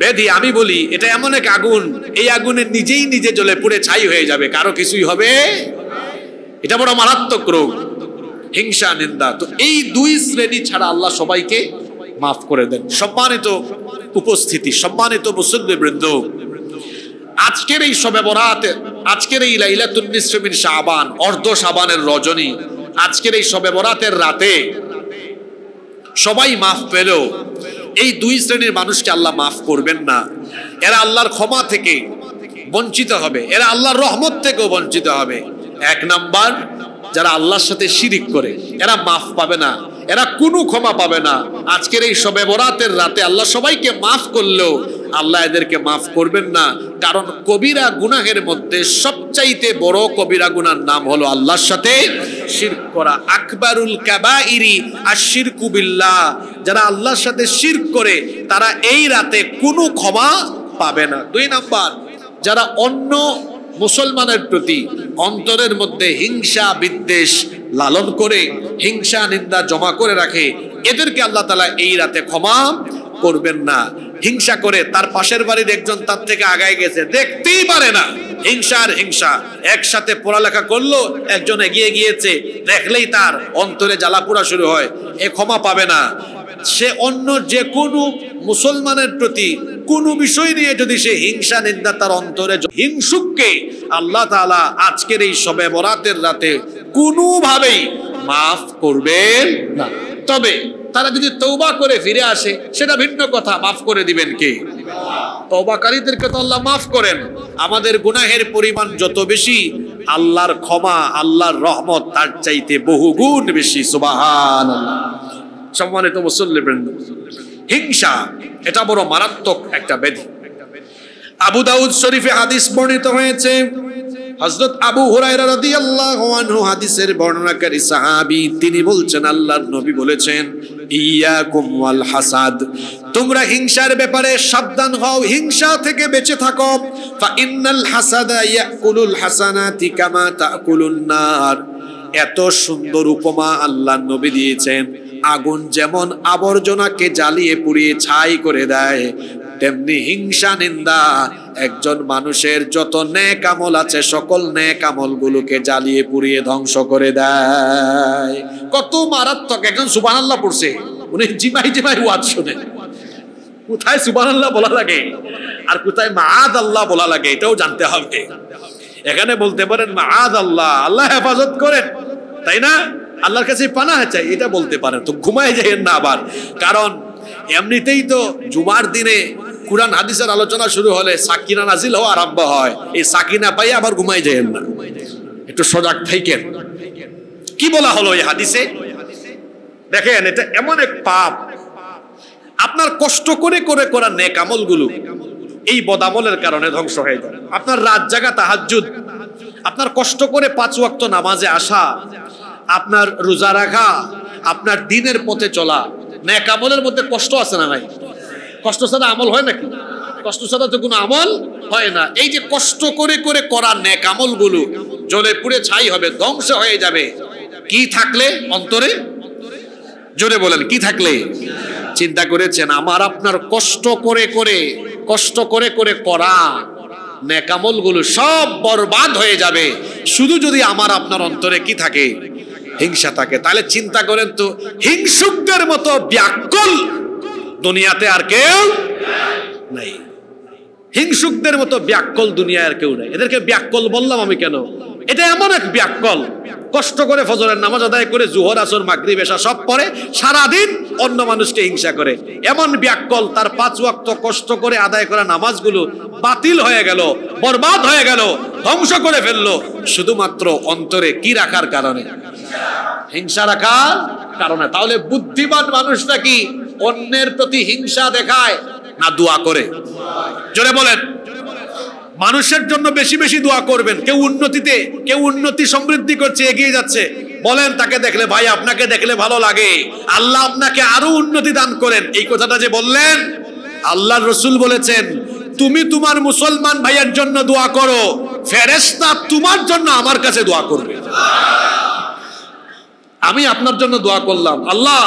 ব্যাধি, আমি বলি এটা এমন এক আগুন, এই আগুনে নিজেই নিজে জ্বলে পুড়ে ছাই হয়ে যাবে, কারো কিছুই হবে। এটা বড় মারাত্মক রোগ। হিংসা নিন্দা। তো এই দুই শ্রেণী ছাড়া আল্লাহ সবাইকে মাফ করে দেন। সম্মানিত উপস্থিতি, সম্মানিত মুসল্লিবৃন্দ, আজকের এই শবে বরাতে, আজকের এই লাইলাতুন নিসফে মিন শাবান, অর্ধ শাবানের রজনী, আজকের এই শবে বরাতের রাতে সবাই মাফ পেলেও এই দুই শ্রেণীর মানুষকে আল্লাহ মাফ করবেন না। এরা আল্লাহর ক্ষমা থেকে বঞ্চিত হবে, এরা আল্লাহর রহমত থেকেও বঞ্চিত হবে। এক নাম্বার, যারা আল্লাহর সাথে শিরিক করে এরা মাফ পাবে না, এরা কোনো ক্ষমা পাবে না। আজকের এই শবে বরাতের রাতে আল্লাহ সবাইকে মাফ করলেও আল্লাহ এদেরকে মাফ করবেন না। কারণ কবিরা গুনাহের মধ্যে সবচাইতে বড় কবিরা গুনার নাম হলো আল্লাহর সাথে শিরক করা। আকবারুল কাবাইরি আশিরকু বিল্লাহ। যারা আল্লাহর সাথে শিরক করে তারা এই রাতে কোনো ক্ষমা পাবে না। দুই নাম্বার, যারা অন্য মুসলমানের প্রতি অন্তরের মধ্যে হিংসা বিদ্বেষ লালন করে, হিংসা নিন্দা জমা করে রাখে, এদেরকে আল্লাহ তাআলা এই রাতে ক্ষমা করবেন না। হিংসা করে তার পাশের বাড়ির একজন তার থেকে আগায় গেছে, দেখতেই পারে না, হিংসা আর হিংসা। একসাথে পড়ালেখা করলো, একজন এগিয়ে গিয়েছে, দেখলেই তার অন্তরে জ্বালা পোড়া শুরু হয়, এ ক্ষমা পাবে না। সে অন্য যে কোনো মুসলমানের প্রতি কোন বিষয় নিয়ে যদি সে হিংসা নিন্দা তার অন্তরে, হিংসুককে আল্লাহ তাআলা আজকের এই শবে বরাতের রাতে কোনোভাবেই মাফ করবেন না। তবে তারা যদি তওবা করে ফিরে আসে সেটা ভিন্ন কথা, মাফ করে দিবেন কে? তওবাকারীদেরকে তো আল্লাহ মাফ করেন। আমাদের গুনাহের পরিমাণ যত বেশি, আল্লাহর ক্ষমা, আল্লাহর রহমত তার চাইতে বহুগুণ বেশি। সুবহানাল্লাহ। সম্মানিত মুসল্লিবৃন্দ, হিংসা এটা বড় মারাত্মক একটা ব্যাধি। আবু দাউদ শরীফে হাদিস বর্ণিত হয়েছে, হযরত আবু হুরায়রা রাদিয়াল্লাহু আনহু হাদিসের বর্ণনাকারী সাহাবী, তিনি বলছেন আল্লাহর নবী বলেছেন, ইয়াকুম ওয়াল হাসাদ, তোমরা হিংসার ব্যাপারে সাবধান হও, হিংসা থেকে বেঁচে থাকো। ফা ইন্নাল হাসাদা ইয়াকুলুল হাসানাতি কামা তাকুলুন নার। এত সুন্দর উপমা আল্লাহর নবী দিয়েছেন, আগুন যেমন আবর্জনাকে জ্বালিয়ে পুড়িয়ে ছাই করে দেয়, তেমনি হিংসা নিন্দা একজন মানুষের যত নেক আমল আছে সকল নেক আমলগুলোকে জ্বালিয়ে পুড়িয়ে ধ্বংস করে দেয়। কত মারাত্মক! একজন সুবহানাল্লাহ পড়ছে, উনি জিমাই জিমাই ওয়াজ শুনে। কোথায় সুবহানাল্লাহ বলা লাগে আর কোথায় মাআযাল্লাহ বলা লাগে এটাও জানতে হবে। এখানে বলতে পারেন মাআযাল্লাহ, আল্লাহ হেফাজত করেন, তাই না? আল্লাহর কাছে পানাহ চাই, এটা বলতে পারেন। তো ঘুমায় যাইয়েন না আবার, কারণ এমনিতেই তো জুমার দিনে কুরআন হাদিসের আলোচনা শুরু হলে সাকিনা নাজিল হওয়া আরম্ভ হয়। এই সাকিনা পাই আবার ঘুমায় যাইয়েন না, একটু সজাগ থাকেন। কি বলা হলো এই হাদিসে? দেখেন, এটা এমন এক পাপ, আপনার কষ্ট করে করে করা নেক আমলগুলো এই বদামলের কারণে ধ্বংস হয়ে যায়। আপনার রাত জাগা তাহাজ্জুদ, আপনার কষ্ট করে 5 ওয়াক্ত নামাজে আসা, আপনার রোজা রাখা, আপনার দিনের পথে চলা, নেক আমলের মধ্যে কষ্ট আছে না নাই? কষ্ট ছাড়া আমল হয় নাকি? কষ্ট ছাড়া তো কোনো আমল হয় না। এই যে কষ্ট করে করে করা নেক আমলগুলো জ্বলে পুড়ে ছাই হবে, ধ্বংস হয়ে যাবে। কি থাকলে অন্তরে? জোরে বলেন, কি থাকলে? চিন্তা করেছেন, আমার আপনার কষ্ট করে করে করা নেক আমলগুলো সব বরবাদ হয়ে যাবে শুধু যদি আমার আপনার অন্তরে কি থাকে? হিংসা থাকে। তাহলে চিন্তা করেন তো, হিংসুকদের মতো ব্যাকুল দুনিয়াতে আর কেউ নাই। হিংসুকদের মতো ব্যাকুল দুনিয়ায় আর কেউ নাই। এদেরকে ব্যাকুল বললাম আমি কেন? এটা এমন এক ব্যাকুল, কষ্ট করে ফজরের নামাজ আদায় করে জোহর আসর মাগরিব এশা সব পড়ে, সারাদিন অন্য মানুষকে হিংসা করে। এমন ব্যাকুল, তার 5 ওয়াক্ত কষ্ট করে আদায় করা নামাজগুলো বাতিল হয়ে গেল, বরবাদ হয়ে গেল, ধ্বংস করে ফেললো শুধুমাত্র অন্তরে কি রাখার কারণে? হিংসা রাখার কারণে। তাহলে বুদ্ধিমান মানুষটা কি অন্যের প্রতি হিংসা দেখায় না দোয়া করে? জোরে বলেন। মানুষের জন্য বেশি বেশি দোয়া করবেন। কেউ উন্নতি সমৃদ্ধি করছে, এগিয়ে যাচ্ছে, বলেন তাকে দেখলে, ভাই আপনাকে দেখলে ভালো লাগে, আল্লাহ আপনাকে আরো উন্নতি দান করেন। এই কথাটা যে বললেন, আল্লাহর রাসূল বলেছেন, তুমি তোমার মুসলমান ভাইয়ের জন্য দোয়া করো, ফেরেশতা তোমার জন্য আমার কাছে দোয়া করবে। আমি আপনার জন্য দোয়া করলাম, আল্লাহ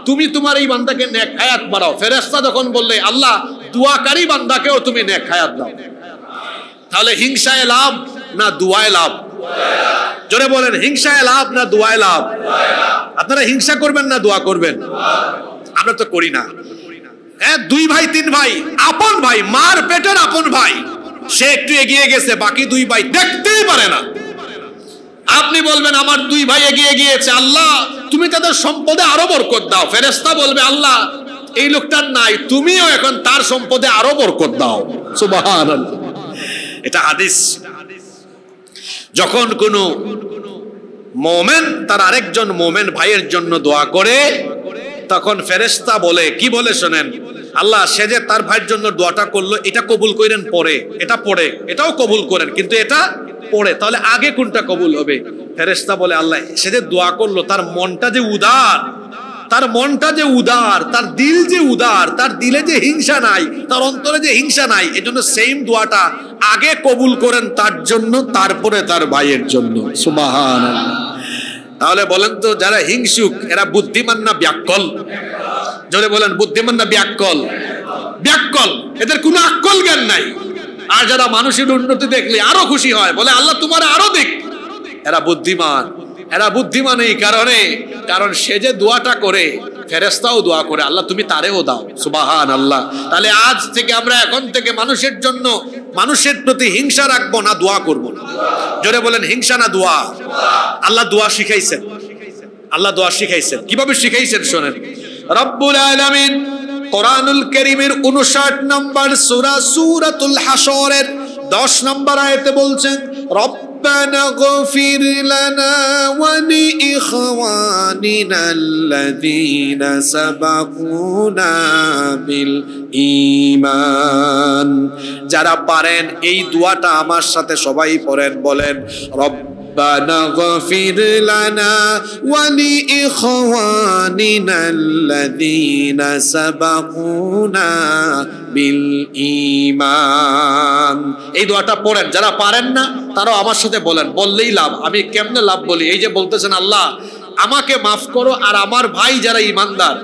তুমি তোমার এই বান্দাকে নেক হায়াত বাড়াও। ফেরেশতা যখন বললে, আল্লাহ দোয়াকারী বান্দাকেও তুমি নেক হায়াত দাও। তাহলে হিংসায় লাভ না দুয়ায় লাভ? জোরে বলেন, হিংসায় লাভ না দোয়ায় লাভ? আপনারা হিংসা করবেন না দোয়া করবেন? আমরা তো করি না। হ্যাঁ, 2 ভাই 3 ভাই, আপন ভাই, মার পেটের আপন ভাই, সে একটু এগিয়ে গেছে, বাকি 2 ভাই দেখতেই পারে না। আপনি বলবেন আমার 2 ভাই এগিয়ে গিয়েছে, আল্লাহ তুমি তাদের সম্পদে আরো বরকত দাও। ফেরেশতা বলবে আল্লাহ এই লোকটার নাই, তুমিও এখন তার সম্পদে আরো বরকত দাও। সুবহানাল্লাহ। এটা হাদিস। যখন কোন মুমিন তার আরেকজন মুমিন ভাইয়ের জন্য দোয়া করে, তখন ফেরেশতা বলে, কি বলে শোনেন, আল্লাহ সে যে তার ভাইয়ের জন্য দোয়াটা করলো এটা কবুল করেন পরে, এটা পড়ে, এটাও কবুল করেন, কিন্তু এটা পড়ে, তাহলে আগে কোনটা কবুল হবে? ফেরেশতা বলে আল্লাহ সে যে দোয়া করলো তার মনটা যে উদার, তার মনটা যে উদার, তার দিল যে উদার, তার দিলে যে হিংসা নাই, তার অন্তরে যে হিংসা নাই, এজন্য সেম দোয়াটা আগে কবুল করেন তার জন্য, তারপরে তার ভাইয়ের জন্য। সুবহানাল্লাহ। তাহলে বলেন তো, যারা হিংসুক এরা বুদ্ধিমান না ব্যাকল? জোরে বলেন, বুদ্ধিমান না ব্যাকল? ব্যাকল, এদের কোনো আক্কল জ্ঞান নাই। আর যারা মানুষের উন্নতি দেখলে আরো খুশি হয়, বলে আল্লাহ তোমার আরো দেখ, এরা বুদ্ধিমান। এরা বুদ্ধিমান এই কারণে, কারণ সে যে দোয়াটা করে ফেরেশতাও দোয়া করে, আল্লাহ তুমি তারেও দাও। সুবহানাল্লাহ। তাহলে আজ থেকে আমরা এখন থেকে মানুষের জন্য, মানুষের প্রতি হিংসা রাখবো না, দোয়া করবো। জোরে বলেন, হিংসা না দোয়া? আল্লাহ দোয়া শিখাইছেন, আল্লাহ দোয়া শিখাইছেন। কিভাবে শিখাইছেন শোনেন। রব্বুল আলামিন কোরআনুল কারীমের 59 নম্বর সূরা সূরাতুল হাশরের 10 নম্বর আয়াতে বলছেন, রব্বানা গফির লানা ওয়া লিইখওয়ানিনা আল্লাযীনা সাবাকুনা বিল ঈমান। যারা পারেন এই দোয়াটা আমার সাথে সবাই পড়েন, বলেন রব্বানা গফির লানা ওয়া লিইখওয়ানিনা আল্লাযীনা সাবাকুনা বিল ঈমান। এই দোয়াটা পড়েন, যারা পারেন না তারাও আমার সাথে বলেন, বললেই লাভ। আমি কেমনে লাভ বলি? এই যে বলতেছেন আল্লাহ আমাকে মাফ করো আর আমার ভাই যারা ঈমানদার,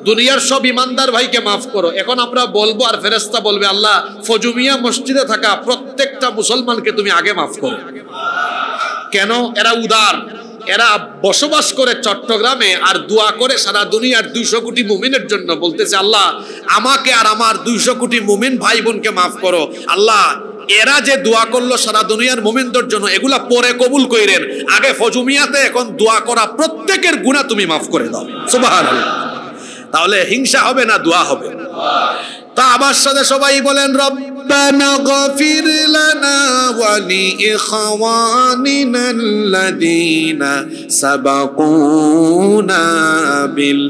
দুনিয়ার সব ঈমানদার ভাইকে মাফ করো। এখন আমরা বলবো আর ফেরেশতা বলবে আল্লাহ ফজুমিয়া মসজিদে থাকা প্রত্যেকটা মুসলমানকে তুমি আগে মাফ করো। কেন? এরা উদার, এরা বসবাস করে চট্টগ্রামে আর দোয়া করে সারা দুনিয়ার 200 কোটি মুমিনের জন্য, বলতেছে আল্লাহ আমাকে আর আমার 200 কোটি মুমিন ভাই বোনকে মাফ করো। আল্লাহ এরা যে দোয়া করলো সারা দুনিয়ার মুমিনদের জন্য, এগুলা পরে কবুল কইরেন, আগে ফজুমিয়াতে এখন দোয়া করা প্রত্যেকের গুনাহ তুমি মাফ করে দাও। সুবহানাল্লাহ। তাহলে হিংসা হবে না দোয়া হবে? তা আমার সাথে সবাই বলেন রব্বানা গফির লানা ওয়া লিইখওয়ানিনা আল্লাযীনা সাবাকুনা বিল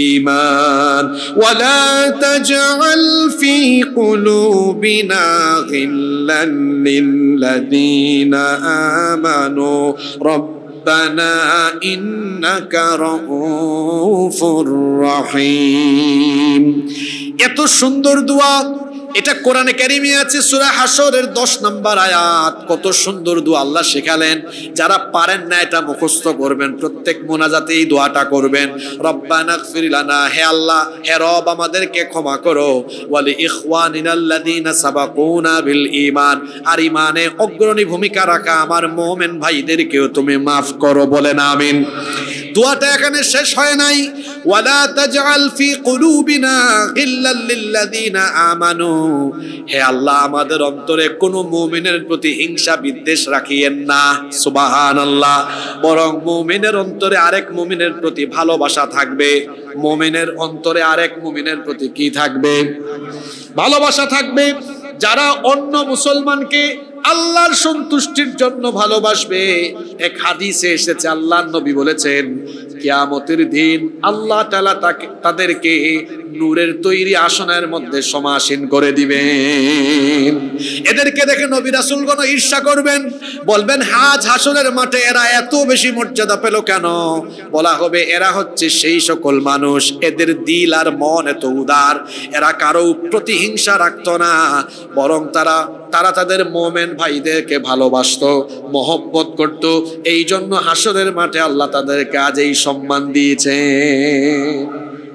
ঈমান ওয়া লা তাজআল ফি কুলুবিনা গিল্লান লিল্লাযীনা আমানু রব্বানা ইন্নাকা রাউফুর রহিম। এত সুন্দর দোয়া, এটা কোরআনে কারিমে আছে সূরা হাশরের 10 নম্বর আয়াত। কত সুন্দর দোয়া আল্লাহ শেখালেন। যারা পারেন না এটা মুখস্থ করবেন, প্রত্যেক মোনাজাতে এই দোয়াটা করবেন, রব্বানা গফির লানা, হে আল্লাহ হে রব আমাদেরকে ক্ষমা করো, ওয়া লিইখওয়ানিনাল্লাযীনা সাবাকুনা বিল ঈমান, আর ঈমানে অগ্রণী ভূমিকা রাখা আমার মুমিন ভাইদেরকেও তুমি মাফ করো। বলেন আমিন। দোয়াটা এখানে শেষ হয় নাই, ওয়ালা তাজআল ফি কুলুবিনা গিল্লাল লিল্লাযীনা আমানু, হে আল্লাহ আমাদের অন্তরে কোনো মুমিনের প্রতি হিংসা বিদ্বেষ রাখিয়েন না। সুবহানাল্লাহ। বরং মুমিনের অন্তরে আরেক মুমিনের প্রতি ভালোবাসা থাকবে। মুমিনের অন্তরে আরেক মুমিনের প্রতি কি থাকবে? ভালোবাসা থাকবে। যারা অন্য মুসলমানকে আল্লাহর সন্তুষ্টির জন্য ভালোবাসবে, এক হাদিসে এসেছে আল্লাহর নবী বলেছেন কিয়ামতের দিন আল্লাহ তাআলা তাদেরকে নূরের তৈরি আসনের মধ্যে সমাসীন করে দিবেন। এদেরকে দেখে নবী রাসূলগণ ঈর্ষা করবেন, বলবেন হাজ হাসরের মাঠে এরা এত বেশি মর্যাদা পেল কেন? বলা হবে এরা হচ্ছে সেই সকল মানুষ, এদের দিল আর মন এত উদার, এরা কারো প্রতি হিংসা রাখতো না, বরং তারা তাদের মুমিন ভাইদেরকে ভালোবাসতো, মহব্বত করত। এই জন্য হাসরের মাঠে আল্লাহ তাদেরকে আজ এই সম্মান দিয়েছে।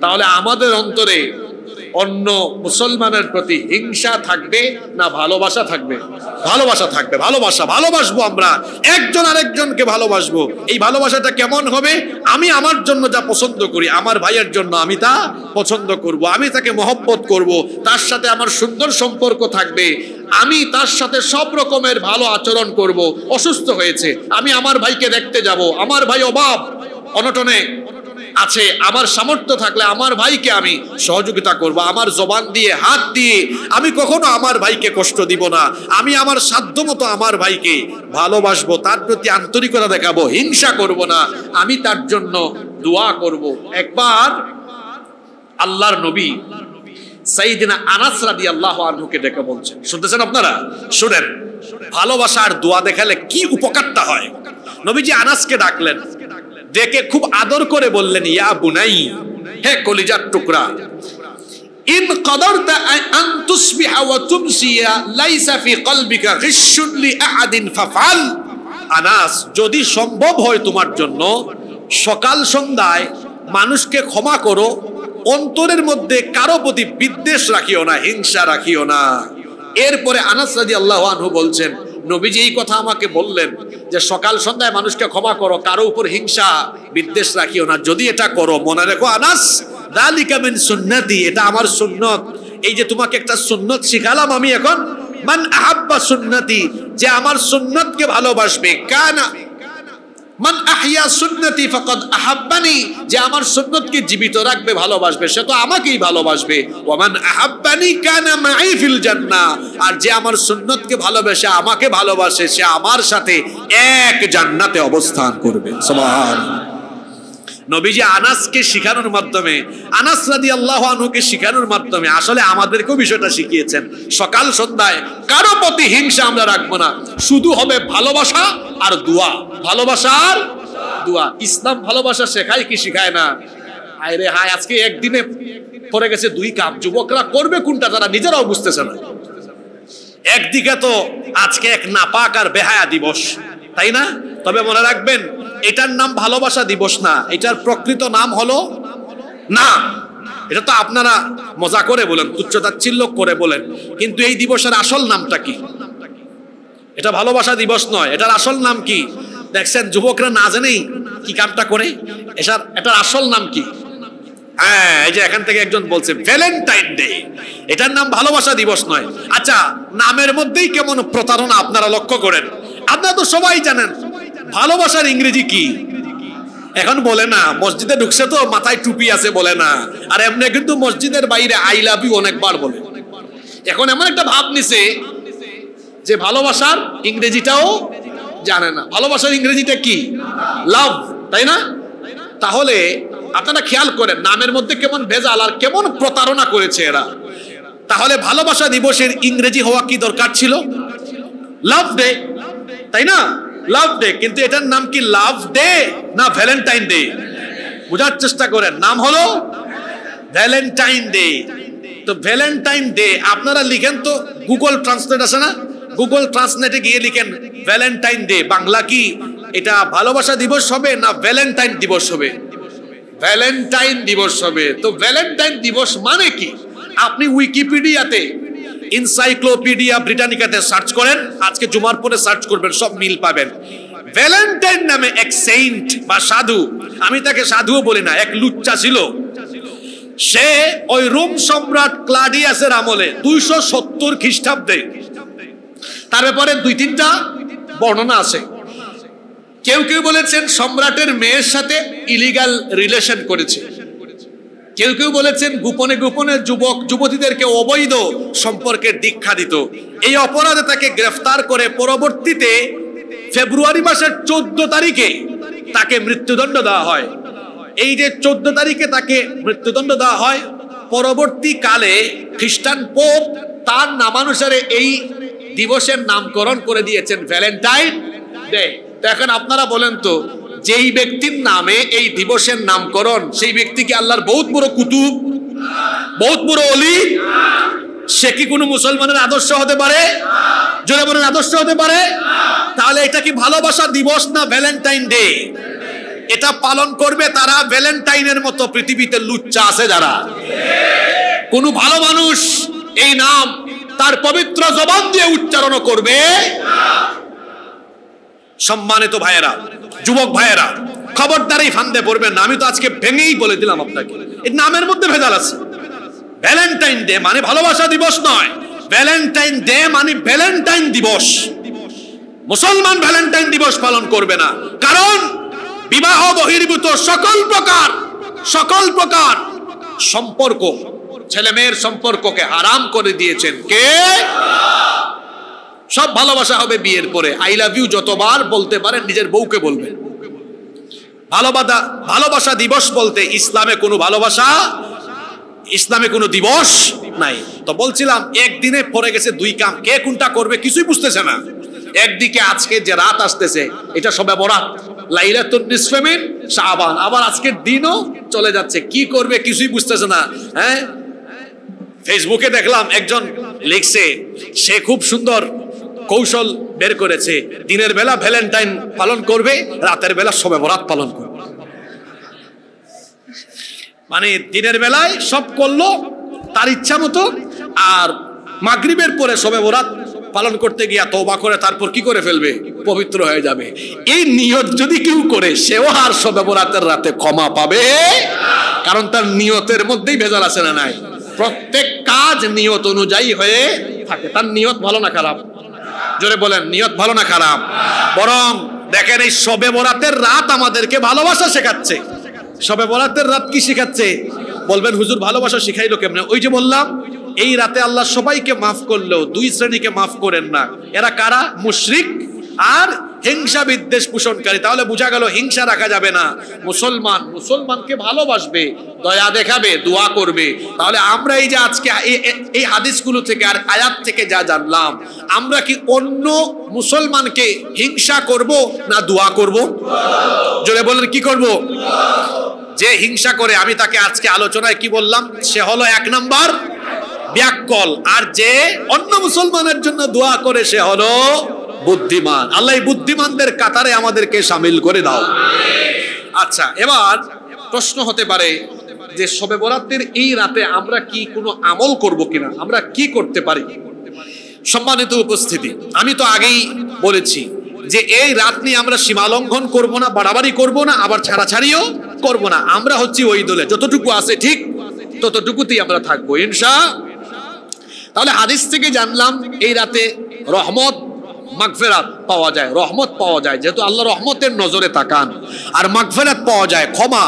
তাহলে আমাদের অন্তরে অন্য মুসলমানের প্রতি হিংসা থাকবে না ভালোবাসা থাকবে? ভালোবাসা থাকবে। ভালোবাসবো আমরা, একজন আরেকজনকে ভালোবাসবো। এই ভালোবাসাটা কেমন হবে? আমি আমার জন্য যা পছন্দ করি, আমার ভাইয়ের জন্য আমি তা পছন্দ করব, আমি তাকে মহব্বত করব, তার সাথে আমার সুন্দর সম্পর্ক থাকবে, আমি তার সাথে সব রকমের ভালো আচরণ করব। অসুস্থ হয়েছে, আমি আমার ভাইকে দেখতে যাব, আমার ভাই অভাব অনটনে আছে, আমার সামর্থ্য থাকলে আমার ভাইকে আমি সহযোগিতা করব, আমার জবান দিয়ে হাত দিয়ে আমি কখনো আমার ভাইকে কষ্ট দিব না, আমি আমার সাধ্যমতো আমার ভাইকে ভালোবাসবো, তার প্রতি আন্তরিকতা দেখাবো, হিংসা করব না, আমি তার জন্য দোয়া করব। একবার আল্লাহর নবী সাইয়েদনা আনাস রাদিয়াল্লাহু আনহুকে ডেকে বলছেন, শুনতেছেন আপনারা? শুনেন, ভালোবাসার দোয়া দেখালে কি উপকারটা হয়। নবীজি আনাসকে ডাকলেন, ডেকে খুব আদর করে বললেন, ইয়া বুনাই, হে কলিজার টুকরা, ইন কদরতা আন তুসবিহা ওয়া তুমসিয়া লাইসা ফি কলবিকা গিশশুন লি আহাদিন ফাফআল। আনাস, যদি সম্ভব হয় তোমার জন্য সকাল সন্ধ্যায় মানুষকে ক্ষমা করো, অন্তরের মধ্যে কারো প্রতি বিদ্বেষ রাখিও না, হিংসা রাখিও না। এরপরে আনাস রাদিয়াল্লাহু আনহু বলছেন, নবীজি এই কথা আমাকে বললেন যে সকাল সন্ধ্যায় মানুষকে ক্ষমা করো, কারো উপর হিংসা বিদ্বেষ রাখিও না। যদি এটা করো, মনে রেখো আনাস, যালিকা মিন সুন্নতি, এটা আমার সুন্নত। এই যে তোমাকে একটা সুন্নত শিখালাম আমি এখন, মান আহাব্বা সুন্নতি, যে আমার সুন্নতকে ভালোবাসবে, কানা মান আহইয়া সুন্নতি ফাকাদ আহাব্বানি, যে আমার সুন্নতকে জীবিত রাখবে, ভালোবাসবে, সে তো আমাকেই ভালোবাসবে। ওয়া মান আহাব্বানি কানা মাই ফিল জান্নাহ, আর যে আমার সুন্নতকে ভালোবাসে, আমাকে ভালোবাসে, সে আমার সাথে এক জান্নাতে অবস্থান করবে। সুবহানাল্লাহ। নবীজি আনাসকে শিখানোর মাধ্যমে, আনাস রাদিয়াল্লাহু আনহুকে শিখানোর মাধ্যমে আসলে আমাদেরকেও বিষয়টা শিখিয়েছেন। সকাল সন্ধ্যায় কারো প্রতি হিংসা আমরা রাখবো না, শুধু হবে ভালোবাসা আর দোয়া, ভালোবাসা আর দোয়া। ইসলাম ভালোবাসা শেখায় কি শিখায় না? হায় রে হায়, আজকে একদিনে পড়ে গেছে দুই কাপ। যুবকরা করবে কোনটা তারা নিজেরাও বুঝতেছে না। একদিকে তো আজকে এক নাপাক আর বেহায়া দিবস, তাই না? তবে মনে রাখবেন, এটার নাম ভালোবাসা দিবস না, এটার প্রকৃত নাম হলো না। এটা তো আপনারা মজা করে বলেন, তুচ্ছতাচ্ছিল্য করে বলেন, কিন্তু এই দিবসের আসল নামটা কি? এটা ভালোবাসা দিবস নয়, এটার আসল নাম কি? দেখছেন যুবকরা না জেনেই কি কামটা করে। এটার আসল নাম কি? হ্যাঁ, এই যে এখান থেকে একজন বলছে ভ্যালেন্টাইন ডে, এটার নাম ভালোবাসা দিবস নয়। আচ্ছা, নামের মধ্যেই কেমন প্রতারণা আপনারা লক্ষ্য করেন। আপনারা তো সবাই জানেন ভালোবাসার ইংরেজি কি। এখন বলে না, মসজিদে ঢুকছে তো মাথায় টুপি আছে বলে না, আর এমনি কিন্তু মসজিদের বাইরে আই লাভ ইউ অনেকবার বলে। এখন এমন একটা ভাব নিছে যে ভালোবাসার ইংরেজিটাও জানে না। ভালোবাসার ইংরেজিটা কি? লাভ, তাই না? তাহলে আপনারা খেয়াল করেন নামের মধ্যে কেমন ভেজাল আর কেমন প্রতারণা করেছে এরা। তাহলে ভালোবাসা দিবসের ইংরেজি হওয়া কি দরকার ছিল? লাভ ডে, তাই না? লাভ ডে, কিন্তু এটার নাম কি লাভ ডে না ভ্যালেন্টাইন ডে? বোঝার চেষ্টা করেন, নাম হলো ভ্যালেন্টাইন ডে। তো ভ্যালেন্টাইন ডে আপনারা লিখেন তো, গুগল ট্রান্সলেট আছে না, গুগল ট্রান্সলেটে গিয়ে লিখেন ভ্যালেন্টাইন ডে, বাংলা কি এটা ভালোবাসা দিবস হবে না ভ্যালেন্টাইন দিবস হবে? ভ্যালেন্টাইন দিবস হবে। তো ভ্যালেন্টাইন দিবস মানে কি? আপনি উইকিপিডিয়াতে, এনসাইক্লোপিডিয়া ব্রিটানিকাতে সার্চ করেন, আজকে জুমার পরে সার্চ করবেন, সব মিল পাবেন। ভ্যালেন্টাইন নামে এক সেইন্ট বা সাধু, আমি তাকে সাধুও বলি না, এক লুচ্চা ছিল। সে ওই রোম সম্রাট ক্লাডিয়াসের আমলে 270 খ্রিস্টাব্দে, তার ব্যাপারে 2-3টা বর্ণনা আছে। কেউ কেউ বলেছেন সম্রাটের মেয়ের সাথে ইলিগাল রিলেশন করেছে, কেউ কেউ বলেছেন গোপনে গোপনে যুবক যুবতীদেরকে অবৈধ সম্পর্কের দীক্ষা দিত। এই অপরাধে তাকে গ্রেফতার করে পরবর্তীতে ফেব্রুয়ারি মাসের 14 তারিখে তাকে মৃত্যুদণ্ড দেওয়া হয়। এই যে 14 তারিখে তাকে মৃত্যুদণ্ড দেওয়া হয়, পরবর্তীকালে খ্রিস্টান পোপ তার নামানুসারে এই দিবসের নামকরণ করে দিয়েছেন ভ্যালেন্টাইন ডে। তো এখন আপনারা বলেন তো, যেই ব্যক্তির নামে এই দিবসের নামকরণ, সেই ব্যক্তি কি আল্লাহর বহুত বড় কুতুব, বহুত বড় ওলি? সে কি কোনো মুসলমানের আদর্শ হতে পারে? জোরে বলেন, আদর্শ হতে পারে? তাহলে এটা কি ভালোবাসা দিবস না ভ্যালেন্টাইন ডে? এটা পালন করবে তারা ভ্যালেন্টাইনের মতো পৃথিবীতে লুচ্চা আছে যারা। কোন ভালো মানুষ এই নাম তার পবিত্র জবান দিয়ে উচ্চারণ করবে। সম্মানিত ভাইয়েরা, যুবক ভাইয়েরা, খবরদার এই ফান্দে পড়বেন না। আমি তো আজকে ভেঙেই বলে দিলাম আপনাকে, এই নামের মধ্যে ভেজাল আছে। ভ্যালেন্টাইন ডে মানে ভালোবাসা দিবস নয়, ভ্যালেন্টাইন ডে মানে ভ্যালেন্টাইন দিবস। মুসলমান ভ্যালেন্টাইন দিবস পালন করবে না, কারণ বিবাহ বহির্ভূত সকল প্রকার সম্পর্ক, ছেলে মেয়ের সম্পর্ককে হারাম করে দিয়েছেন কে? সব ভালোবাসা হবে বিয়ের পরে। আই লাভ ইউ যতবার বলতে পারেন নিজের বউকে বলবেন। ভালোবাসা দিবস বলতে ইসলামে কোনো দিবস নাই। তো বলছিলাম একদিনে পড়ে গেছে দুই কাম, কে কোনটা করবে কিছুই বুঝতেছে না। একদিকে আজকে যে রাত আসতেছে এটা শবে বরাত, লাইলাতুন নিসফে মিন শাবান, আবার আজকের দিনও চলে যাচ্ছে, কি করবে কিছুই বুঝতেছে না। হ্যাঁ, ফেসবুকে দেখলাম একজন লিখছে, সে খুব সুন্দর কৌশল বের করেছে, দিনের বেলা ভ্যালেন্টাইন পালন করবে, রাতের বেলা শবে বরাত পালন করবে। মানে দিনের বেলায় সব করলো তার ইচ্ছা মতো, আর মাগরিবের পরে শবে বরাত পালন করতে গিয়া তওবা করে তারপর কি করে ফেলবে? পবিত্র হয়ে যাবে। এই নিয়ত যদি কেউ করে, সেও আর শবে বরাতের রাতে ক্ষমা পাবে, কারণ তার নিয়তের মধ্যেই ভেজাল আছে না নাই? প্রত্যেক কাজ নিয়ত অনুযায়ী হয়ে থাকে। তার নিয়ত ভালো না খারাপ? জোরে বলেন, নিয়ত ভালো না খারাপ? বরং দেখেন এই শবে বরাতের রাত আমাদেরকে ভালোবাসা শেখাচ্ছে। শবে বরাতের রাত কি শেখাচ্ছে? বলবেন হুজুর ভালোবাসা শিখাইলো কেমনে? ওই যে বললাম, এই রাতে আল্লাহ সবাইকে মাফ করলেও দুই শ্রেণীকে মাফ করেন না। এরা কারা? মুশরিক আর হিংসা বিদ্বেষ পোষণকারী। তাহলে বোঝা গেল হিংসা রাখা যাবে না। মুসলমানকে ভালোবাসবে, দয়া দেখাবে, দোয়া করবে। তাহলে আমরা এই যে আজকে এই হাদিসগুলো থেকে আর আয়াত থেকে যা জানলাম, আমরা কি অন্য মুসলমানকে হিংসা করব না দোয়া করব? জোরে বলেন, কি করব? যে হিংসা করে, আমি তাকে আজকে আলোচনায় কি বললাম, সে হলো 1 নাম্বার ব্যাককল। আর যে অন্য মুসলমানের জন্য দোয়া করে, সে হলো বুদ্ধিমান। আল্লাহ বুদ্ধিমানদের কাতারে আমাদেরকে শামিল করে দাও। আচ্ছা, এবার প্রশ্ন হতে পারে যে শবে বরাতের এই রাতে আমরা কি কোনো আমল করব কিনা, আমরা কি করতে পারি? সম্মানিত উপস্থিতি, আমি তো আগেই বলেছি যে এই রাত নিয়ে আমরা সীমালঙ্ঘন করব না, বাড়াবাড়ি করব না, আবার ছাড়াছাড়িও করব না। আমরা হচ্ছি ওই দলে, যতটুকু আছে ঠিক ততটুকুতেই আমরা থাকবো ইনশাআল্লাহ। তাহলে হাদিস থেকে জানলাম এই রাতে রহমত, মাগফিরাত পাওয়া যায়, রহমত পাওয়া যায়, যেহেতু আল্লাহ রহমতের নজরে তাকান। আর মাগফিরাত পাওয়া যায়, ক্ষমা।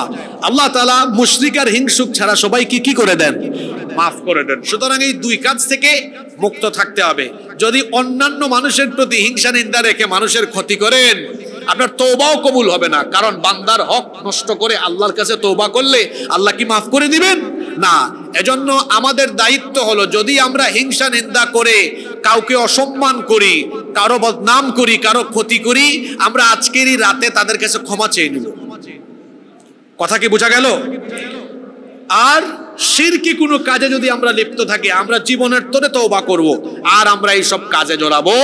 আল্লাহ তাআলা মুশরিক আর হিংসুক ছাড়া সবাইকে কি করে দেন? মাফ করে দেন। সুতরাং এই দুই কাজ থেকে মুক্ত থাকতে হবে। যদি অন্যান্য মানুষের প্রতি হিংসা নিন্দা রেখে মানুষের ক্ষতি করেন, আপনার তওবাও কবুল হবে না। কারণ বান্দার হক নষ্ট করে আল্লাহর কাছে তওবা করলে আল্লাহ কি মাফ করে দিবেন? না। এজন্য আমাদের দায়িত্ব হলো, যদি আমরা হিংসা নিন্দা করে কাউকে অসম্মান করি, কারো বদনাম করি, কারো ক্ষতি করি, আমরা আজকেরই রাতে তাদের কাছে ক্ষমা চেয়ে নিব। কথা কি বোঝা গেল? আর শিরকি কোনো কাজে যদি আমরা লিপ্ত থাকি, আমরা জীবনের তরে তওবা করব, আর আমরা এই সব কাজে জড়াবো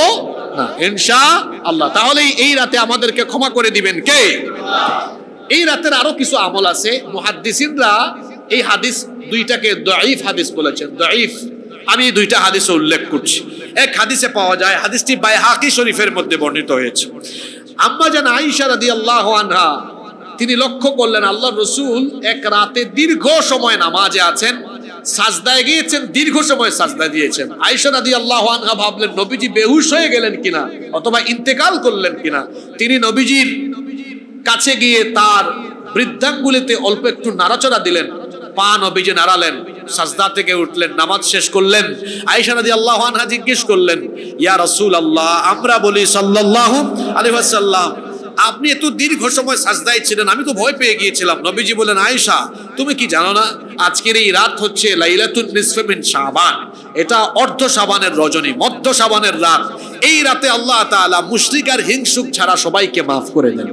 না ইনশাআল্লাহ। তাহলে এই রাতে আমাদেরকে ক্ষমা করে দিবেন কে? এই রাতের আরো কিছু আমল আছে। মুহাদ্দিসিনরা এই হাদিস দুইটাকে দাঈফ হাদিস বলেছেন। দাঈফ, আমি দুইটা হাদিস উল্লেখ করছি। এক হাদিসে পাওয়া যায়, হাদিসটি বাইহাকি শরীফের মধ্যে বর্ণিত হয়েছে। আম্মা জান আয়েশা রাদিয়াল্লাহু আনহা তিনি লক্ষ্য করলেন আল্লাহর রাসূল এক রাতে দীর্ঘ সময় নামাজে আছেন, সাজদায় গিয়েছেন, দীর্ঘ সময় সাজদা দিয়েছেন। আয়েশা রাদিয়াল্লাহু আনহা ভাবলেন নবীজি বেহুশ হয়ে গেলেন কিনা, অথবা ইন্তেকাল করলেন কিনা। তিনি নবীজির কাছে গিয়ে তার বৃদ্ধাঙ্গুলিতে অল্প একটু নাড়াচড়া দিলেন, পা নবীজি নাড়ালেন, সাজদা থেকে উঠলেন, নামাজ শেষ করলেন। আয়েশা রাদিয়াল্লাহু আনহা জিজ্ঞেস করলেন, ইয়া রাসূলুল্লাহ, আমরা বলি সাল্লাল্লাহু আলাইহি ওয়াসাল্লাম, আপনি এত দীর্ঘ সময় সাজদায় ছিলেন, আমি তো ভয় পেয়ে গিয়েছিলাম। নবীজি বলেন, আয়েশা তুমি কি জানো না, আজকের এই রাত হচ্ছে লাইলাতুন নিসফে মিন শাবান, এটা অর্ধ শাবানের রজনী, মধ্য শাবানের রাত। এই রাতে আল্লাহ তাআলা মুশরিক আর হিংসুক ছাড়া সবাইকে মাফ করে দেন।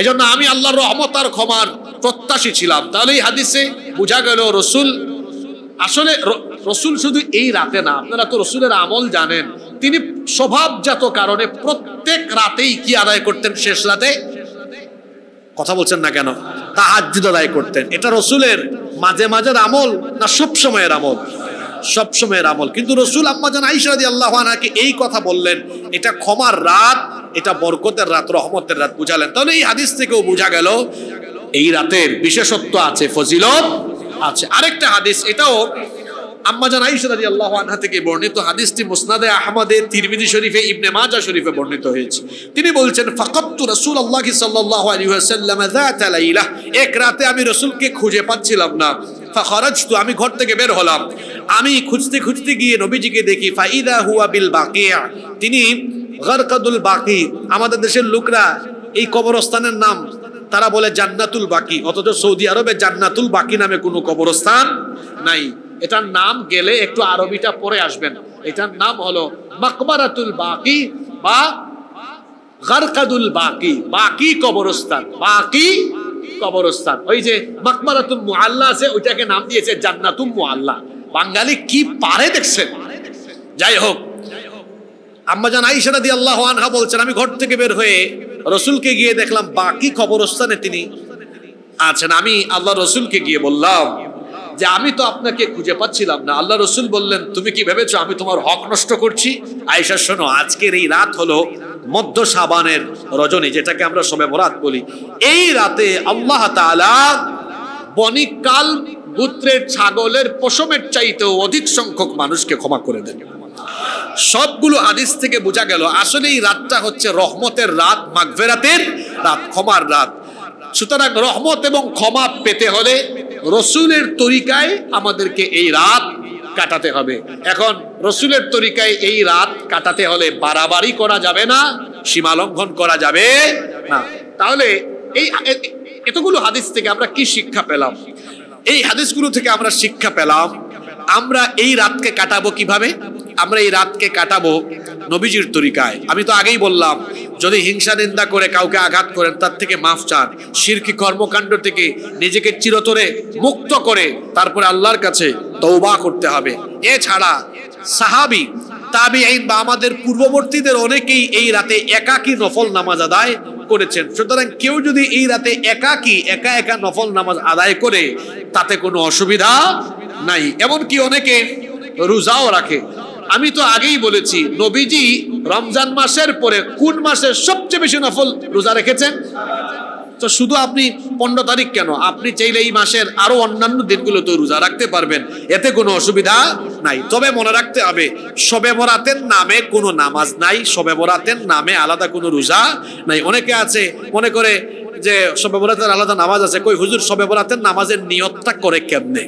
এজন্য আমি আল্লাহর রহমত আর ক্ষমার প্রত্যাশী ছিলাম। তাহলে এই হাদিসে বোঝা গেল রসুল আসলে রসুল শুধু এই রাতে না, আপনারা তো রসুলের আমল জানেন, তিনি স্বভাবজাত কারণে প্রত্যেক রাতেই কি আদায় করতেন? শেষ রাতে কথা বলছেন না কেন? তাহাজ্জুদ আদায় করতেন। এটা রসুলের মাঝে মাঝের আমল না সব সময়ের আমল? সব সময়ের আমল। কিন্তু রাসূল আম্মাজান আয়েশা রাদিয়াল্লাহু আনহাকে এই কথা বললেন, এটা ক্ষমার রাত, এটা বরকতের রাত, রহমতের রাত বুঝালেন। তাহলে এই হাদিস থেকেও বোঝা গেল এই রাতের বিশেষত্ব আছে, ফজিলত আছে। আরেকটা হাদিস, এটাও আম্মাজান আয়েশা রাদিয়াল্লাহু আনহা থেকে বর্ণিত, হাদিসটি মুসনাদে আহমদে, তিরমিজি শরীফে, ইবনে মাজাহ শরীফে বর্ণিত হয়েছে। তিনি বলছেন, ফাকাতু রাসূলুল্লাহ সাল্লাল্লাহু আলাইহি ওয়াসাল্লাম যাতা লাইলা, এক রাতে আমি রাসূলকে খুঁজে পাচ্ছিলাম না। ফাখারাজতু, আমি ঘর থেকে বের হলাম। আমি খুঁজতে খুঁজতে গিয়ে নবীজিকে দেখি, ফাইদা হুয়া বিল বাকিয়া, তিনি গারকাদুল বাকি। আমাদের দেশের লোকরা এই কবরস্থানের নাম তারা বলে জান্নাতুল বাকি, অথচ সৌদি আরবে জান্নাতুল বাকি নামে কোনো কবরস্থান নাই। এটার নাম গেলে একটু আরবিটা পড়ে আসবেন, এটার নাম হলো মাকবারাতুল বাকি বা গারকাদুল বাকি, বাকি কবরস্থান, বাকি কবরস্থান। ওই যে মাকবারাতুল মুআল্লা আছে, ওইটাকে নাম দিয়েছে জান্নাতুল মুআল্লা। বাঙালি কি পারে দেখছেন। যাই হোক, আম্মাজান আয়েশা রাদিয়াল্লাহু আনহা বলছেন, আমি ঘর থেকে বের হয়ে রাসূলকে গিয়ে দেখলাম বাকি কবরস্থানে তিনি আছেন। আমি আল্লাহ রাসূলকে গিয়ে বললাম যে আমি তো আপনাকে খুঁজে পাচ্ছিলাম না। আল্লাহ রাসূল বললেন, তুমি কি ভেবেছো আমি তোমার হক নষ্ট করছি? আয়েশা শোনো, আজকের এই রাত হলো মধ্য শাবানের রজনী, যেটাকে আমরা শবে বরাত বলি। এই রাতে আল্লাহ তাআলা বনি কাল গোত্রের ছাগলের পশমের চাইতেও অধিক সংখ্যক মানুষকে ক্ষমা করে দেন। সবগুলো হাদিস থেকে বোঝা গেল আসলে এই রাতটা হচ্ছে রহমতের রাত, মাগফিরাতের রাত, ক্ষমার রাত। সুতরাং রহমত এবং ক্ষমা পেতে হলে রসুলের তরিকায় আমাদেরকে এই রাত কাটাতে হবে। এখন রসুলের তরিকায় এই রাত কাটাতে হলে বাড়াবাড়ি করা যাবে না, সীমা লঙ্ঘন করা যাবে না। তাহলে এই এতগুলো হাদিস থেকে আমরা কি শিক্ষা পেলাম? এই হাদিসগুলো থেকে আমরা শিক্ষা পেলাম আমরা এই রাতকে কাটাবো কিভাবে। আমরা এই রাতকে কাটাবো নবীজির তরিকায়। আমি তো আগেই বললাম, যদি হিংসা নিন্দা করে কাউকে আঘাত করেন তার থেকে মাফ চান, শিরকি কর্মকাণ্ড থেকে নিজেকে চিরতরে মুক্ত করে তারপরে আল্লাহর কাছে তওবা করতে হবে। এছাড়া সাহাবী, তাবিঈন বা আমাদের পূর্ববর্তীদের অনেকেই এই রাতে একাকী নফল নামাজ আদায় করেছেন। সুতরাং কেউ যদি এই রাতে একাকী একা একা নফল নামাজ আদায় করে তাতে কোনো অসুবিধা নাই। এমনকি অনেকে রোজাও রাখে। আমি তো আগেই বলেছি, নবীজি রমজান মাসের পরে কোন মাসে সবচেয়ে বেশি নফল রোজা রেখেছেন? তো শুধু আপনি 15 তারিখ কেন, আপনি চাইলে এই মাসের আরো অন্যান্য দিনগুলো তো রোজা রাখতে পারবেন, এতে কোনো অসুবিধা নাই। তবে মনে রাখতে হবে, শবে বরাতের নামে কোনো নামাজ নাই, শবে বরাতের নামে আলাদা কোনো রোজা নাই। অনেকে আছে মনে করে যে শবে বরাতের আলাদা নামাজ আছে। কই হুজুর, শবে বরাতের নামাজের নিয়তটা করে কেমনে,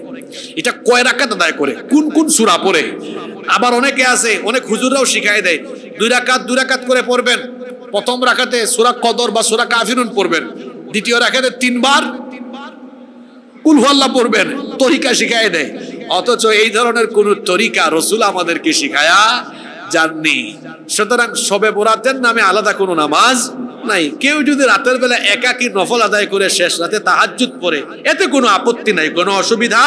এটা কয় রাকাত আদায় করে, কোন কোন সূরা পড়ে? আবার অনেকে আছে, অনেক হুজুররাও শিখাই দেয় 2 রাকাত করে পড়বেন। প্রথম রাকাতে সূরা কদর বা সূরা কাফিরুন পড়বেন, দ্বিতীয় রাকাতে 3 বার কুল হুয়াল্লাহ পড়বেন, তরিকা শিখাই দেয়। অথচ এই ধরনের কোন তরিকা রাসূল আমাদেরকে শিখায়া যাননি। সুতরাং শবে বরাতের নামে আলাদা কোনো নামাজ নাই। কেউ যদি রাতের বেলা একাকী নফল আদায় করে শেষ রাতে তাহাজ্জুদ পড়ে, এতে কোনো আপত্তি নাই, কোনো অসুবিধা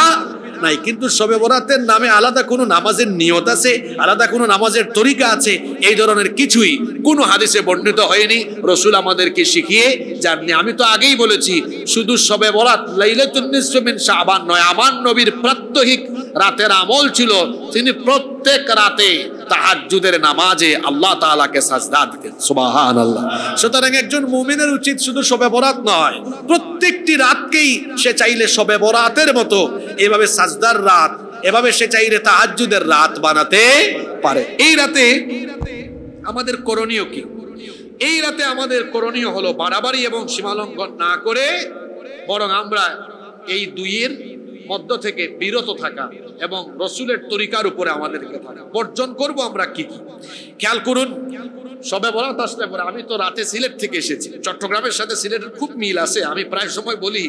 নাই। কিন্তু শবে বরাতের নামে আলাদা কোনো নামাজের নিয়ত আছে, আলাদা কোনো নামাজের তরিকা আছে, এই ধরনের কিছুই কোনো হাদিসে বর্ণিত হয়নি, রাসূল আমাদেরকে শিখিয়ে যাননি। আমি তো আগেই বলেছি, শুধু শবে বরাত লাইলাতুন নিসফ মিন শাবান নয়, আমার নবীর প্রাত্যহিক রাতের আমল ছিল তিনি প্রত্যেক রাতে তাহাজ্জুদের নামাজে আল্লাহ তাআলাকে সাজদা দিতেন। সুবহানাল্লাহ। সুতরাং একজন মুমিনের উচিত শুধু শবে বরাত নয়, প্রত্যেকটি রাতকেই সে চাইলে শবে বরাতের মতো এভাবে সাজদার রাত, এভাবে সে চাইলে তাহাজ্জুদের রাত বানাতে পারে। এই রাতে আমাদের করণীয় কি? এই রাতে আমাদের করণীয় হলো বাড়াবাড়ি এবং সীমালঙ্ঘন না করে বরং আমরা এই দুইয়ের মধ্য থেকে বিরত থাকা এবং রসুলের তরিকার উপরে আমাদেরকে থাকা। বর্জন করব আমরা কি কি? খেয়াল করুন, শবে বরাত আসলে পরে, আমি তো রাতে সিলেট থেকে এসেছি, চট্টগ্রামের সাথে সিলেটের খুব মিল আছে। আমি প্রায় সময় বলি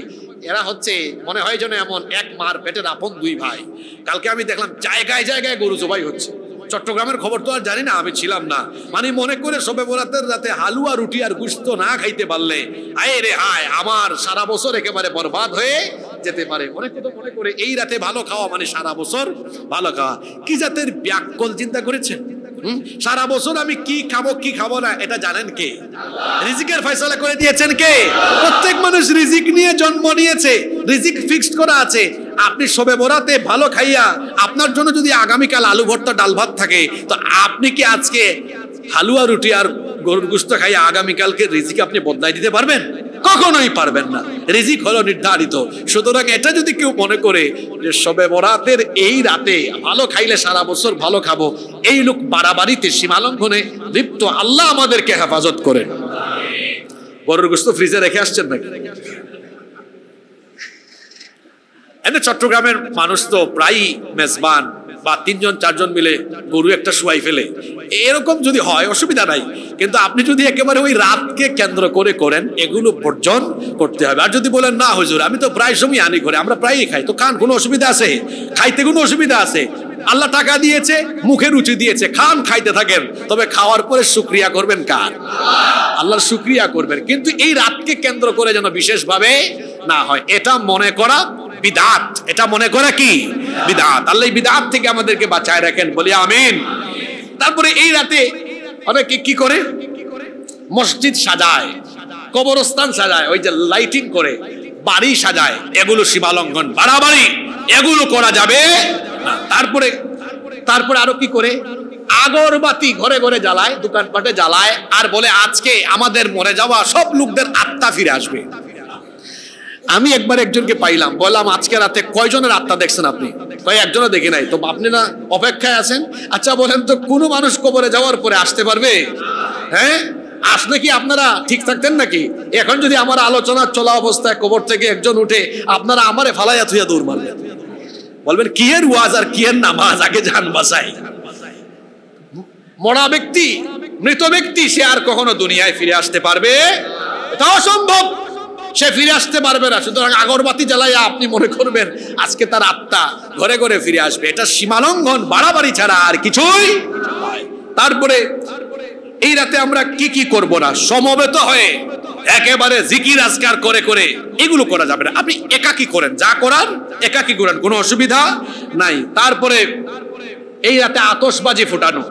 এরা হচ্ছে মনে হয় যেন এমন এক মার পেটের আপন 2 ভাই। কালকে আমি দেখলাম জায়গায় জায়গায় গরু জবাই হচ্ছে। চট্টগ্রামের খবর তো আর জানি না, আমি ছিলাম না। মানে মনে করে শবে বরাতের রাতে হালুয়া রুটি আর গোশত না খাইতে পারলে আয় রে হায়, আমার সারা বছর একেবারে বরবাদ হয়ে যেতে পারে। অনেকে তো মনে করে এই রাতে ভালো খাওয়া মানে সারা বছর ভালো খাওয়া। কি জাতের ব্যাকল চিন্তা করেছেন? সারা বছর আমি কি খাবো কি খাবো না এটা জানেন কে? রিজিকের ফয়সালা করে দিয়েছেন কে? প্রত্যেক মানুষ রিজিক নিয়ে জন্ম নিয়েছে, রিজিক ফিক্সড করা আছে। আপনি শবে বরাতে ভালো খাইয়া আপনার জন্য যদি আগামীকাল আলু ভর্তা ডাল ভাত থাকে, তো আপনি কি আজকে হালুয়া রুটি আর গরুর গোশত খাইয়া আগামীকালকে রিজিক আপনি বদলাই দিতে পারবেন? কখনোই পারবেন না। রিজিক হলো নির্ধারিত। সুতরাং এটা যদি কেউ মনে করে যে শবে বরাতের এই রাতে ভালো খাইলে সারা বছর ভালো খাবো, এই লোক বাড়াবাড়িতে সীমালঙ্ঘনে লিপ্ত। আল্লাহ আমাদেরকে হেফাজত করেন। গরুর গোশত ফ্রিজে রেখে আসছেন নাকি? চট্টগ্রামের মানুষ তো প্রায়ই মেজবান বা 3-4 জন মিলে গরু একটা শুয়াই ফেলে, এরকম যদি হয় অসুবিধা নাই। কিন্তু আপনি যদি একেবারে ওই রাতকে কেন্দ্র করে করেন, এগুলো বর্জন করতে হবে। আর যদি বলেন না হুজুর আমি তো প্রায় সময় আনি করে, আমরা প্রায়ই খাই, তো খান, কোনো অসুবিধা আছে? খাইতে কোনো অসুবিধা আছে? আল্লাহ টাকা দিয়েছে, মুখে রুচি দিয়েছে, খান, খাইতে থাকেন। তবে খাওয়ার পরে শুকরিয়া করবেন কার? আল্লাহর শুকরিয়া করবেন। কিন্তু এই রাতকে কেন্দ্র করে যেন বিশেষভাবে না হয়, এটা মনে করা বিদআত। এটা মনে করা কি? বিদআত। আল্লাহ এই বিদআত থেকে আমাদেরকে বাঁচায় রাখেন, বলি আমিন। তারপরে এই রাতে অনেকে কি করে? মসজিদ সাজায়, কবরস্থান সাজায়, ওই যে লাইটিং করে বাড়ি সাজায়। এগুলো সীমালঙ্ঘন, বাড়াবাড়ি, এগুলো করা যাবে না। তারপরে আরো কি করে? আগরবাতি ঘরে ঘরে জ্বালায়, দোকানপাটে জ্বালায়, আর বলে আজকে আমাদের মরে যাওয়া সব লোকদের আত্মা ফিরে আসবে। আমি একবার একজনকে পাইলাম, বললাম আজকে রাতে কয়জনের আত্মা দেখছেন আপনি? একজনও দেখি নাই। তো আপনি না অপেক্ষায় আছেন? আচ্ছা বলেন তো, কোনো মানুষ কবরে যাওয়ার পরে আসতে পারবে? হ্যাঁ, আসলে কি আপনারা ঠিক থাকতেন নাকি? এখন যদি আমার আলোচনা চলা অবস্থায় কবর থেকে একজন উঠে, আপনারা আমারে ফালাইয়া থুইয়া দৌড় মারবেন, বলবেন কি এর ওয়াজ আর কি এর নামাজ, আগে জান বাঁচাই। মরা ব্যক্তি, মৃত ব্যক্তি, সে আর কখনো দুনিয়ায় ফিরে আসতে পারবে? এটা অসম্ভব, সে ফিরে আসতে পারবে না। সুতরাং আগরবাতি জ্বালাইয়া আপনি মনে করবেন আজকে তার আত্মা ঘরে ঘরে ফিরে আসবে, এটা সীমালঙ্ঘন, বাড়াবাড়ি ছাড়া আর কিছুই নয়। তারপরে এই রাতে আমরা কি কি করব না? সমবেত হয়ে একেবারে জিকির আজকার করে করে এগুলো করা যাবে না। আপনি একাকী করেন, যা করার একাকী করেন, কোনো অসুবিধা নাই। তারপরে এই রাতে আতশবাজি ফুটানো,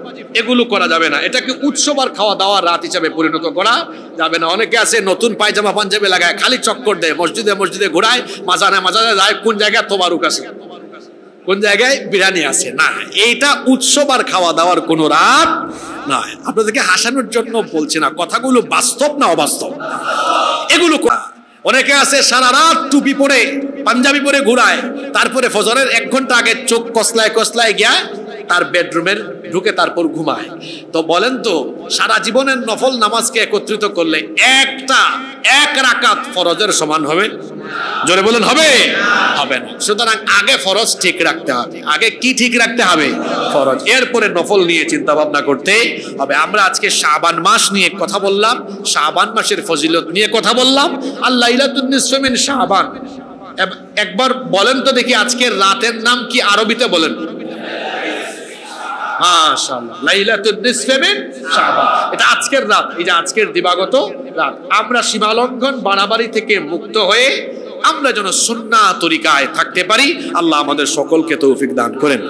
এগুলো করা যাবে না। এটাকে উৎসব আর খাওয়া দাওয়ার রাত হিসাবে পরিণত করা যাবে না। অনেকে আছে নতুন পায়জামা পাঞ্জাবি লাগায়, খালি চক্কর দেয়, মসজিদে মসজিদে ঘোরায়, মাজানে মাজানে যায়, কোন জায়গায় তোবারুক আছে, কোন জায়গায় বিরিয়ানি আছে। না, এইটা উৎসব আর খাওয়া দাওয়ার কোনো রাত নয়। আপনাদেরকে হাসানোর জন্য বলছি না, কথাগুলো বাস্তব না অবাস্তব? এগুলো অনেকে আছে সারা রাত টুপি পরে পাঞ্জাবি পরে ঘুরায়, তারপরে ফজরের 1 ঘন্টা আগে চোখ কসলায় কসলায় গিয়া তার বেডরুমের ঢুকে তারপর ঘুমায়। তো বলেন তো, সারা জীবনের নফল নামাজকে একত্রিত করলে এক রাকাত ফরজের সমান হবে? জোরে বলেন, হবে? হবে না। সুতরাং আগে ফরজ ঠিক রাখতে হবে। আগে কি ঠিক রাখতে হবে? ফরজ। এরপরে নফল নিয়ে চিন্তা ভাবনা করতে হবে। আমরা আজকে শাবান মাস নিয়ে কথা বললাম, শাবান মাসের ফজিলত নিয়ে কথা বললাম। আর লাইলাতুন নিসফি মিন শাবান, একবার বলেন তো দেখি আজকের রাতের নাম কি আরবিতে বলেন? মাশাআল্লাহ, লাইলাতুন নিসফি মিন শাবান। এটা আজকের রাত, এই যে আজকের দিবাগত রাত। আমরা সীমালঙ্ঘন বাড়াবাড়ি থেকে মুক্ত হয়ে আমরা যেন সুন্নাহ তরিকায় থাকতে পারি। আল্লাহ আমাদের সকলকে তৌফিক দান করেন।